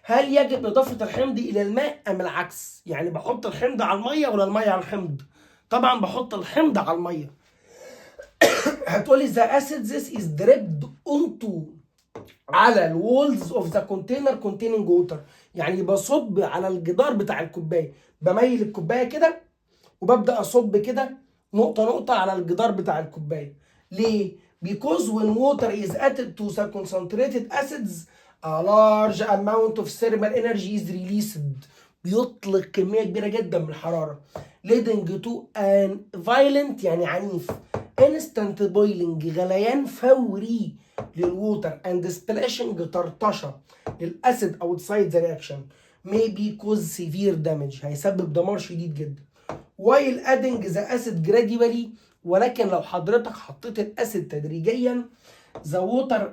هل يجب إضافة الحمض إلى الماء أم العكس؟ يعني بحط الحمض على المية ولا المية على الحمض؟ طبعا بحط الحمض على المية. هتقولي the acid this is dripped onto على الوولز اوف ذا كونتينر containing water. يعني بصب على الجدار بتاع الكوبايه، بميل الكوبايه كده وببدا اصب كده نقطه نقطه على الجدار بتاع الكوبايه. ليه؟ because when water is added to the concentrated acids a large amount of thermal energy is released. بيطلق كميه كبيره جدا من الحراره leading to an violent يعني عنيف instant boiling غليان فوري للووتر and splashing طرطشه للاسيد outside the reaction maybe cause severe damage هيسبب دمار شديد جدا. while adding the acid gradually ولكن لو حضرتك حطيت الاسيد تدريجيا the water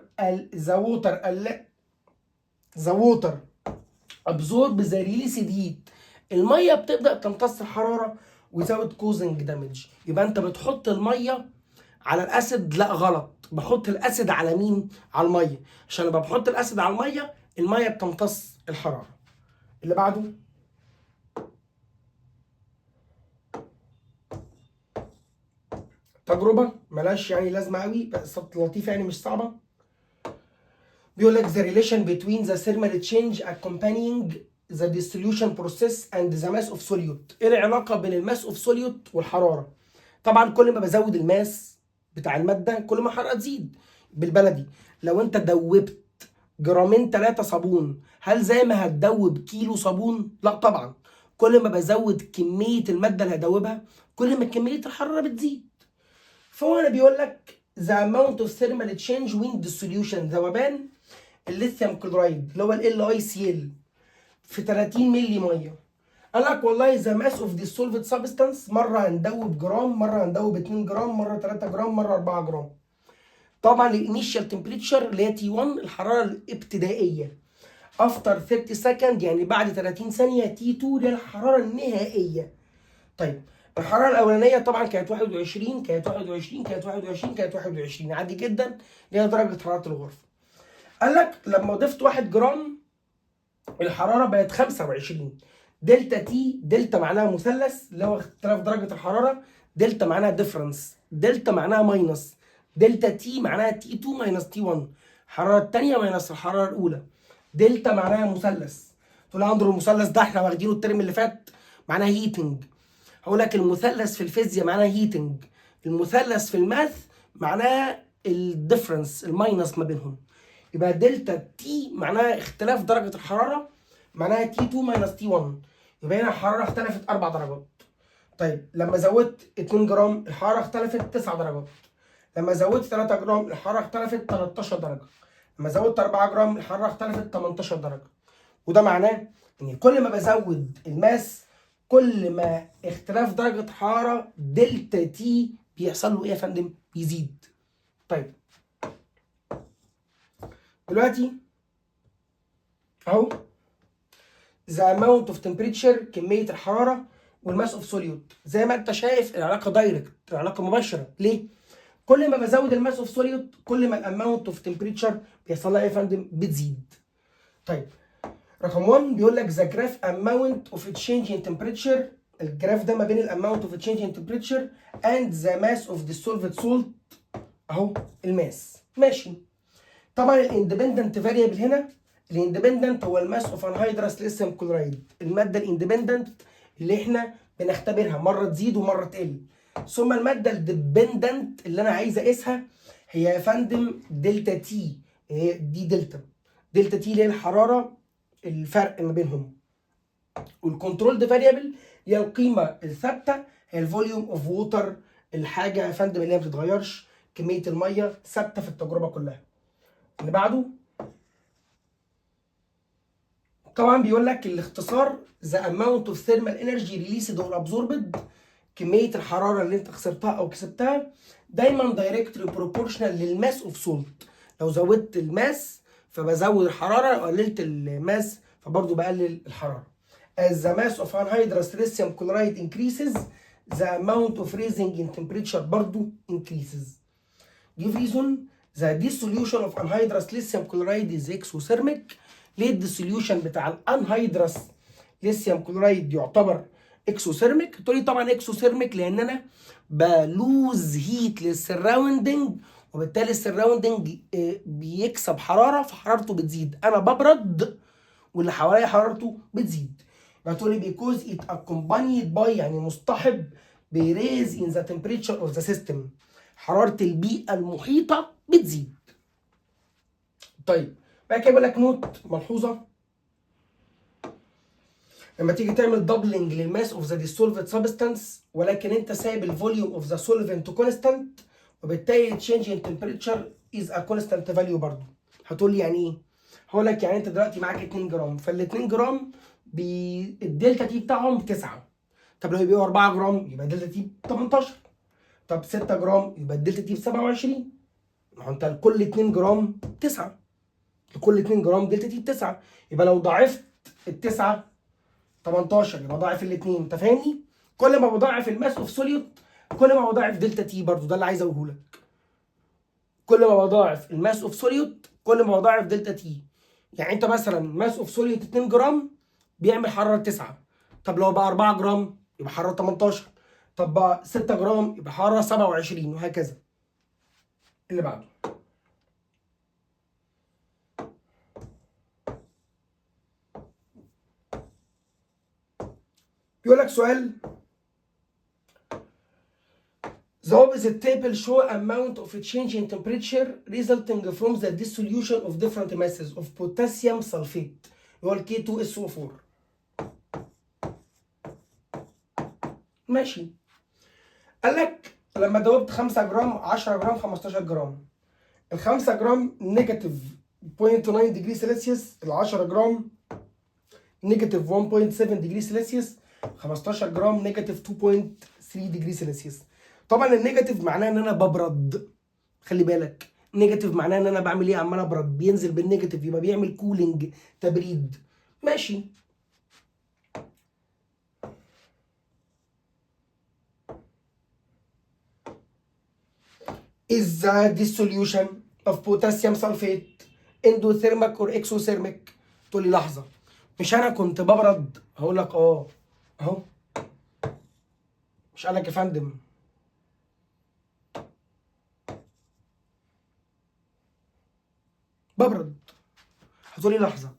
absorb the released heat. الميه بتبدا تمتص الحراره without causing damage. يبقى انت بتحط الميه على الاسيد؟ لا غلط، بحط الاسيد على مين؟ على الميه، عشان لما بحط الاسيد على الميه الميه بتمتص الحراره. اللي بعده تجربه ملهاش يعني لازمه قوي بس لطيفه يعني مش صعبه. بيقول لك the relation between the thermal change accompanying the dissolution process and the mass of solute. ايه العلاقه بين الماس اوف solute والحراره؟ طبعا كل ما بزود الماس بتاع الماده كل ما الحراره تزيد. بالبلدي لو انت دوبت جرامين 3 صابون هل زي ما هتدوب كيلو صابون؟ لا طبعا. كل ما بزود كميه الماده اللي هدوبها كل ما كميه الحراره بتزيد. فهو انا بيقول لك the amount of thermal change when dissolution ذوبان الليثيوم كلورايد اللي هو ال LiCl في 30 مللي ميه. قال لك والله the mass of dissolved substance مره هندوب جرام، مره هندوب 2 جرام، مره 3 جرام، مره 4 جرام. طبعا الانيشال تمبريتشر اللي هي T1 الحراره الابتدائيه، افتر 30 سكند يعني بعد 30 ثانيه T2 اللي هي الحراره النهائيه. طيب الحراره الاولانيه طبعا كانت 21 كانت 21 كانت 21 كانت 21 عادي جدا اللي هي درجه حراره الغرفه. قال لك لما ضفت 1 جرام الحراره بقت 25. دلتا تي، دلتا معناها مثلث اللي هو اختلاف درجه الحراره، دلتا معناها ديفرنس، دلتا معناها ماينس، دلتا تي معناها تي 2 ماينس تي 1 الحراره الثانيه ماينس الحراره الاولى. دلتا معناها مثلث. تقول لي اندرو المثلث ده احنا واخدينه الترم اللي فات معناه هيتنج. هقول لك المثلث في الفيزياء معناه هيتنج، المثلث في الماث معناه الديفرنس الماينس ما بينهم. يبقى دلتا تي معناها اختلاف درجه الحراره معناها تي 2 ماينس تي 1. يبقى هنا الحراره اختلفت 4 درجات. طيب لما زودت 2 جرام الحراره اختلفت 9 درجات. لما زودت 3 جرام الحراره اختلفت 13 درجه. لما زودت 4 جرام الحراره اختلفت 18 درجه. وده معناه ان كل ما بزود الماس كل ما اختلاف درجه حراره دلتا تي بيحصل له ايه يا فندم؟ بيزيد. طيب دلوقتي اهو the amount of temperature كميه الحراره والماس اوف سوليوت. زي ما انت شايف العلاقه دايركت، العلاقه مباشره. ليه؟ كل ما بزود الماس اوف سوليوت كل ما الاماونت اوف تمبريتشر بيحصل لها ايه يا فندم؟ بتزيد. طيب رقم 1 بيقول لك the graph amount of change in temperature. الجراف ده ما بين الاماونت اوف change in temperature and the mass of dissolved salt اهو الماس. ماشي. طبعا الاندبندنت فاريبل هنا الاندبندنت هو الماس اوف انهيدرس ليثيوم كلورايد، الماده الاندبندنت اللي احنا بنختبرها مره تزيد ومره تقل. ثم الماده الديبندنت اللي انا عايز اقيسها هي يا فندم دلتا تي، هي دي دلتا تي اللي هي الحراره الفرق ما بينهم. والكنترول فاريبل هي القيمه الثابته، هي الفوليوم اوف ووتر، الحاجه يا فندم اللي هي ما بتتغيرش، كميه الميه ثابته في التجربه كلها. اللي بعده طبعا بيقول لك الاختصار the amount of thermal energy released or absorbed، كميه الحراره اللي انت خسرتها او كسبتها دايما directly proportional للماس اوف سولت. لو زودت الماس فبزود الحراره، لو قللت الماس فبرضه بقلل الحراره. as the mass of anhydrous lithium chloride increases the amount of raising in temperature برضه increases. give reason the dissolution of anhydrous lithium chloride is exothermic. ليه الديسوليوشن بتاع الانهيدرس ليثيوم كلورايد يعتبر اكسوثيرميك؟ تقول لي طبعا اكسوثيرميك لان انا بلوز هيت للسراوندنج، وبالتالي السراوندنج بيكسب حراره فحرارته بتزيد، انا ببرد واللي حواليا حرارته بتزيد. تقول لي because it accompanied by يعني مصطحب بريز in the temperature of the system، حراره البيئه المحيطه بتزيد. طيب بقى كده بيقول لك نوت ملحوظه، لما تيجي تعمل دبلنج للماس اوف ذا ديسولفد سبستانس ولكن انت سايب الفوليوم اوف ذا سولفنت كونستانت، وبالتالي تشينج ان تمبريتشر از ا كونستانت فاليو برضه. هتقول لي يعني ايه؟ هقول لك يعني انت دلوقتي معاك 2 جرام، فال 2 جرام الدلتا تي بتاعهم 9، طب لو يبقوا 4 جرام يبقى الدلتا تي 18، طب 6 جرام يبقى الدلتا تي ب 27، ما هو انت لكل 2 جرام 9، لكل 2 جرام دلتا تي ب 9، يبقى لو ضاعفت التسعه 18 يبقى ضاعف الاثنين، انت فاهمني؟ كل ما بضاعف الماس اوف سوليوت كل ما بضاعف دلتا تي برضه، ده اللي عايز اقوله لك. كل ما بضاعف الماس اوف سوليوت كل ما بضاعف دلتا تي. يعني انت مثلا ماس اوف سوليوت 2 جرام بيعمل حراره 9، طب لو بقى 4 جرام يبقى حراره 18، طب بقى 6 جرام يبقى حراره 27، وهكذا. اللي بعده بيقول لك سؤال the opposite table show amount of a change in temperature resulting from the dissolution of different masses of potassium sulfate اللي هو K2SO4. ماشي، قال لك لما دوبت 5 جرام 10 جرام 15 جرام، ال 5 جرام نيجاتيف 0.9 ديجري سيلسيوس، ال 10 جرام نيجاتيف 1.7 ديجري سيلسيوس، 15 جرام نيجاتيف 2.3 ديجري سيلسيوس. طبعا النيجاتيف معناه ان انا ببرد، خلي بالك نيجاتيف معناه ان انا بعمل ايه؟ عمال ابرد، بينزل بالنيجاتيف يبقى بيعمل كولينج، تبريد. ماشي، is the dissolution of potassium sulfate endothermic or exothermic؟ تقول لي لحظه، مش انا كنت ببرد؟ هقول لك اه اهو، مش قال لك يا فندم ببرد؟ هتقول لي لحظه،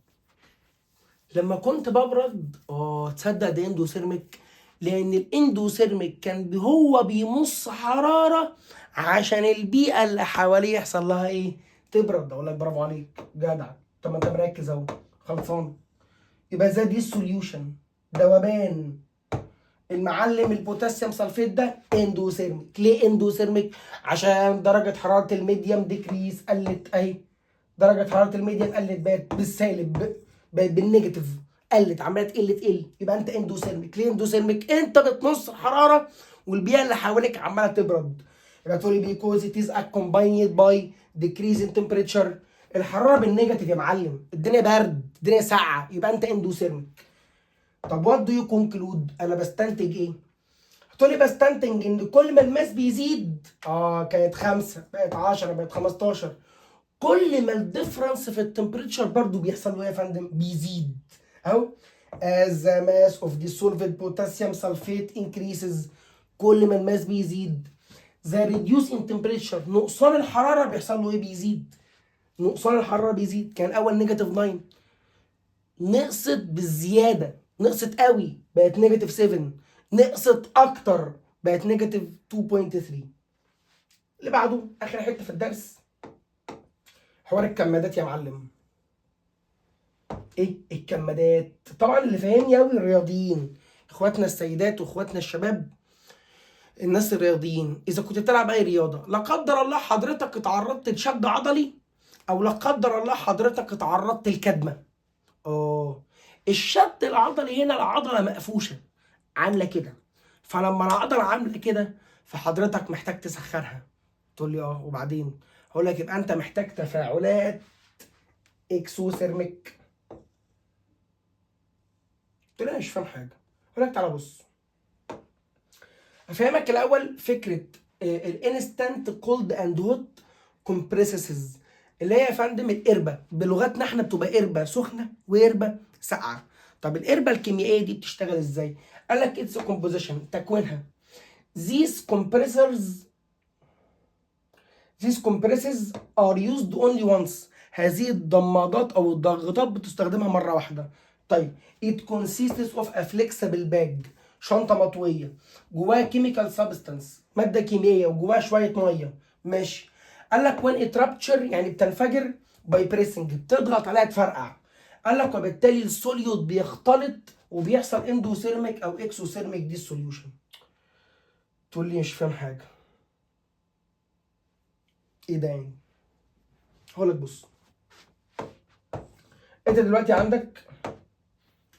لما كنت ببرد تصدق ده اندوثيرميك، لان الاندوثيرميك كان هو بيمص حراره عشان البيئه اللي حواليه يحصل لها ايه؟ تبرد. اقول لك برافو عليك جدع، طب ما انت مركز اهو، خلصان. يبقى دي السوليوشن، ذوبان المعلم البوتاسيوم سلفيت ده اندوثيرميك. ليه اندوثيرميك؟ عشان درجه حراره الميديم ديكريس، قلت اهي، درجه حراره الميديم قلت، بقت بالسالب، بقت بالنيجاتيف، قلت، عماله تقل، يبقى انت اندوثيرميك. ليه اندوثيرميك؟ انت بتنص الحراره والبيئه اللي حواليك عماله تبرد. يبقى تقول لي because it is accompanied by decrease in temperature، الحراره بالنيجاتيف يا معلم، الدنيا برد، الدنيا ساقعه، يبقى انت اندوثيرميك. طب وات دو يو كونكلود؟ انا بستنتج ايه؟ هتقول لي بستنتج ان كل ما الماس بيزيد كانت 5 بقت 10 بقت 15، كل ما الديفرنس في التمبريتشر برضو بيحصل له يا فندم؟ بيزيد اهو. as the mass of dissolved potassium sulfate increases، كل ما الماس بيزيد the reduce in temperature، نقصان الحراره بيحصل له ايه؟ بيزيد. نقصان الحراره بيزيد. كان اول نيجاتيف 9 نقصت بالزياده، نقصت قوي بقت نيجاتيف 7، نقصت اكتر بقت نيجاتيف 2.3. اللي بعده اخر حته في الدرس حوار الكمادات يا معلم. ايه الكمادات؟ طبعا اللي فاهمني قوي الرياضيين، اخواتنا السيدات واخواتنا الشباب، الناس الرياضيين. اذا كنت بتلعب اي رياضه لا قدر الله حضرتك اتعرضت لشد عضلي، او لا قدر الله حضرتك اتعرضت لكدمه، الشد العضلي هنا العضله مقفوشه عامله كده، فلما العضله عامله كده فحضرتك محتاج تسخنها. تقول لي وبعدين؟ هقول لك يبقى انت محتاج تفاعلات اكسوثيرميك. قلت له انا مش فاهم حاجه. اقول لك تعالى بص افهمك الاول فكره الانستانت كولد اند هوت كومبريسز، اللي هي يا فندم القربه. بلغتنا احنا بتبقى قربه سخنه وقربه ساقعه. طب القربه الكيميائيه دي بتشتغل ازاي؟ قال لك اتس كومبوزيشن، تكوينها. these compresses are used only once. هذه الضمادات او الضغطات بتستخدمها مره واحده. طيب it consists of a flexible bag، شنطه مطويه جواها chemical substance، ماده كيميائيه وجواها شويه ميه. ماشي. قال لك when it rupture يعني بتنفجر by pressing، بتضغط عليها تفرقع. قال لك وبالتالي السوليود بيختلط وبيحصل اندوثيرميك او اكسوثيرميك ديسوليوشن. تقول لي مش فاهم حاجه. ايه ده يعني؟ هقول لك بص، انت دلوقتي عندك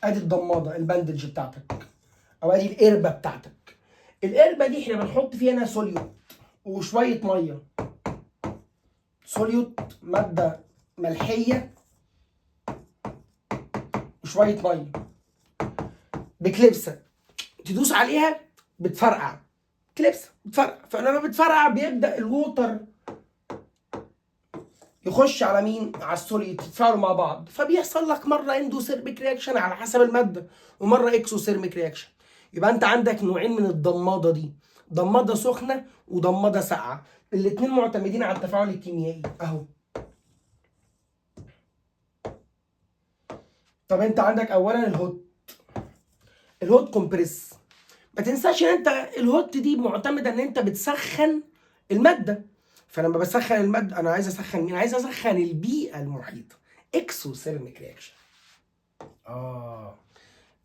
ادي الضماده الباندج بتاعتك، او ادي القربه بتاعتك. القربه دي احنا بنحط فيها هنا سوليوت وشويه ميه. سوليوت ماده ملحيه وشويه ميه بكليبسه، تدوس عليها بتفرقع. كليبسه بتفرقع، فلما بتفرقع بيبدا الووتر يخش على مين؟ على السوليوت، يتفاعلوا مع بعض، فبيحصل لك مره اندوثيرميك رياكشن على حسب الماده، ومره اكسوثيرميك رياكشن. يبقى انت عندك نوعين من الضماده دي، ضماده سخنه وضماده ساقعه، الاثنين معتمدين على التفاعل الكيميائي اهو. طب انت عندك اولا الهوت كومبريس. ما تنساش ان انت الهوت دي معتمده ان انت بتسخن الماده، فلما بسخن الماده انا عايز اسخن مين؟ عايز اسخن البيئه المحيطه، اكسوثيرميك رياكشن.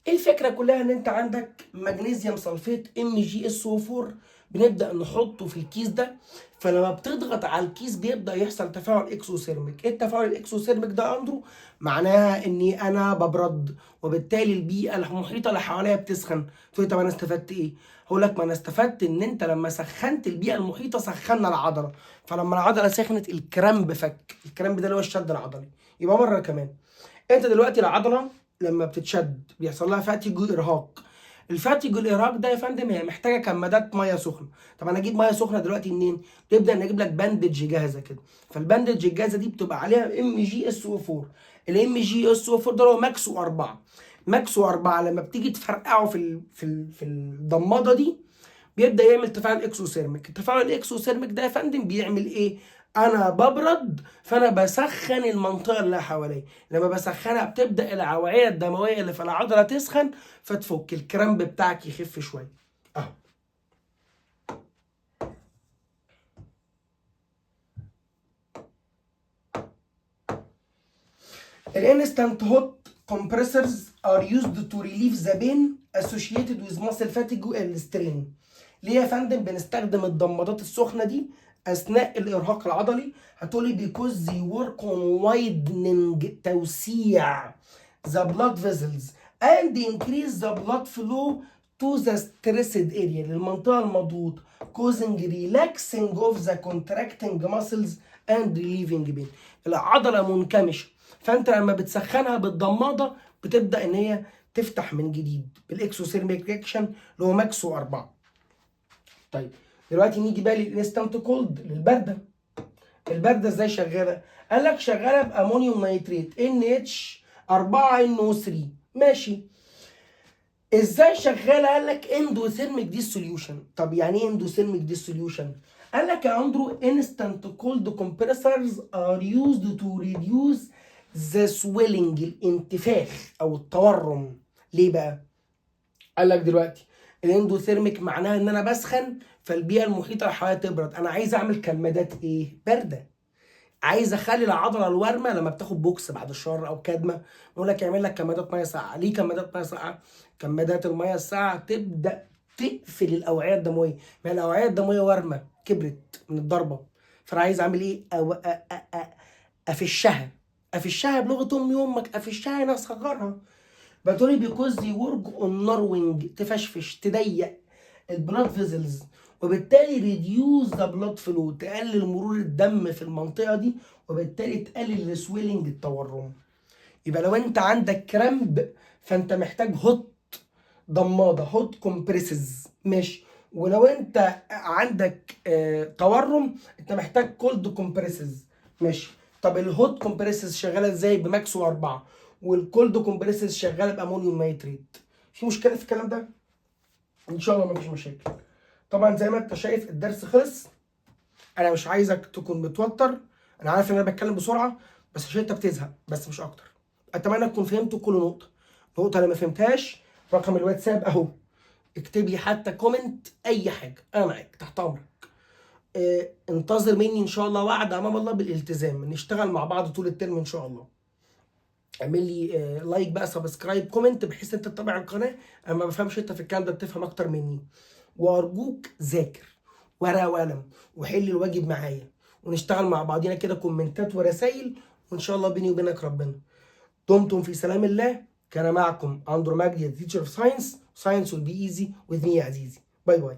الفكره كلها ان انت عندك مغنيسيوم سلفيت MgSO4 بنبدا نحطه في الكيس ده، فلما بتضغط على الكيس بيبدا يحصل تفاعل اكسوثيرميك. ايه التفاعل الاكسوثيرميك ده يا اندرو؟ معناها اني انا ببرد وبالتالي البيئه المحيطه اللي حواليا بتسخن. تقول لي طب انا استفدت ايه؟ هقول لك ما انا استفدت ان انت لما سخنت البيئه المحيطه سخنا العضله، فلما العضله سخنت الكرامب فك. الكرامب ده اللي هو الشد العضلي. يبقى مره كمان، انت دلوقتي العضله لما بتتشد بيحصل لها فاتيج وارهاق. الفاتيج والارهاق ده يا فندم هي محتاجه كمادات ميه سخنه. طب انا اجيب ميه سخنه دلوقتي منين؟ نبدا نجيب لك باندج جاهزه كده. فالباندج الجاهزه دي بتبقى عليها MgSO4. MgSO4 ده هو ماكسو 4. ماكسو 4 لما بتيجي تفرقعه في الضماده دي بيبدا يعمل تفاعل اكسوثيرميك. التفاعل الاكسوثيرميك ده يا فندم بيعمل ايه؟ انا ببرد فانا بسخن المنطقه اللي حواليا، لما بسخنها بتبدا العوعيه الدمويه اللي في العضله تسخن فتفك، الكرامب بتاعك يخف شويه اهو. الانستانت هوت compressors are used to relieve the pain associated with muscle fatigue and strain. ليه يا فندم بنستخدم الضمادات السخنه دي اثناء الارهاق العضلي؟ هتقولي because they work on widening، توسيع the blood vessels and increase the blood flow to the stressed area، للمنطقه المضغوطه، causing relaxing of the contracting muscles and relieving pain. العضله منكمشه، فانت لما بتسخنها بالضماده بتبدا ان هي تفتح من جديد بالاكسوثيرميك رياكشن اللي هو ماكسو 4. طيب دلوقتي نيجي بقى للانستانت كولد، للبرده. البرده ازاي شغاله؟ قال لك شغاله بامونيوم نيتريت NH4NO3. ماشي. ازاي شغاله؟ قال لك اندوثيرميك ديسوليوشن. طب يعني ايه اندوثيرميك ديسوليوشن؟ قال لك يا اندرو instant cold compressors are used to reduce the swelling الانتفاخ او التورم. ليه بقى؟ قال لك دلوقتي الاندوثيرميك معناها ان انا بسخن فالبيئه المحيطه اللي حواليا تبرد، انا عايز اعمل كمادات ايه؟ بارده. عايز اخلي العضله الوارمه لما بتاخد بوكس بعد الشر او كدمه، يقول لك اعمل لك كمادات ميه ساقعه. ليه كمادات ميه ساقعه؟ كمادات الميه الساقعه تبدا تقفل الاوعيه الدمويه، ما الاوعيه الدمويه وارمه كبرت من الضربه، فانا عايز اعمل ايه؟ افشها. افشها بلغه امي امك، افشها انا اصغرها. بتقولي بيكوز يورج اون ناروينج، تفشفش تضيق البلاد فيزلز، وبالتالي ريديوز ذا بلاد فلو، تقلل مرور الدم في المنطقه دي، وبالتالي تقلل السويلنج التورم. يبقى لو انت عندك كرامب فانت محتاج هوت ضماده، هوت كومبريسز، ماشي. ولو انت عندك تورم انت محتاج كولد كومبريسز، ماشي. طب الهوت كومبريسز شغاله ازاي؟ بماكسو 4، والكولد كومبريسز شغاله بامونيوم نايتريت. في مشكله في الكلام ده؟ ان شاء الله مفيش مشاكل. طبعا زي ما انت شايف الدرس خلص، انا مش عايزك تكون متوتر، انا عارف ان انا بتكلم بسرعه بس عشان انت بتزهق بس مش اكتر. اتمنى تكون فهمت كل نقطه. النقطه اللي ما فهمتهاش رقم الواتساب اهو، اكتب لي حتى كومنت اي حاجه، انا معاك تحت امرك. انتظر مني ان شاء الله وعد امام الله بالالتزام، نشتغل مع بعض طول الترم ان شاء الله. اعمل لي لايك بقى، سبسكرايب، كومنت، بحيث انت تتابع القناه. انا ما بفهمش، انت في الكلام ده بتفهم اكتر مني. وارجوك ذاكر ورقه وقلم وحل الواجب معايا، ونشتغل مع بعضينا كده كومنتات ورسايل، وان شاء الله بيني وبينك ربنا. دمتم في سلام الله. كان معكم اندرو مجدي، تيتشر اوف ساينس. ساينس will be easy with me يا عزيزي. باي باي.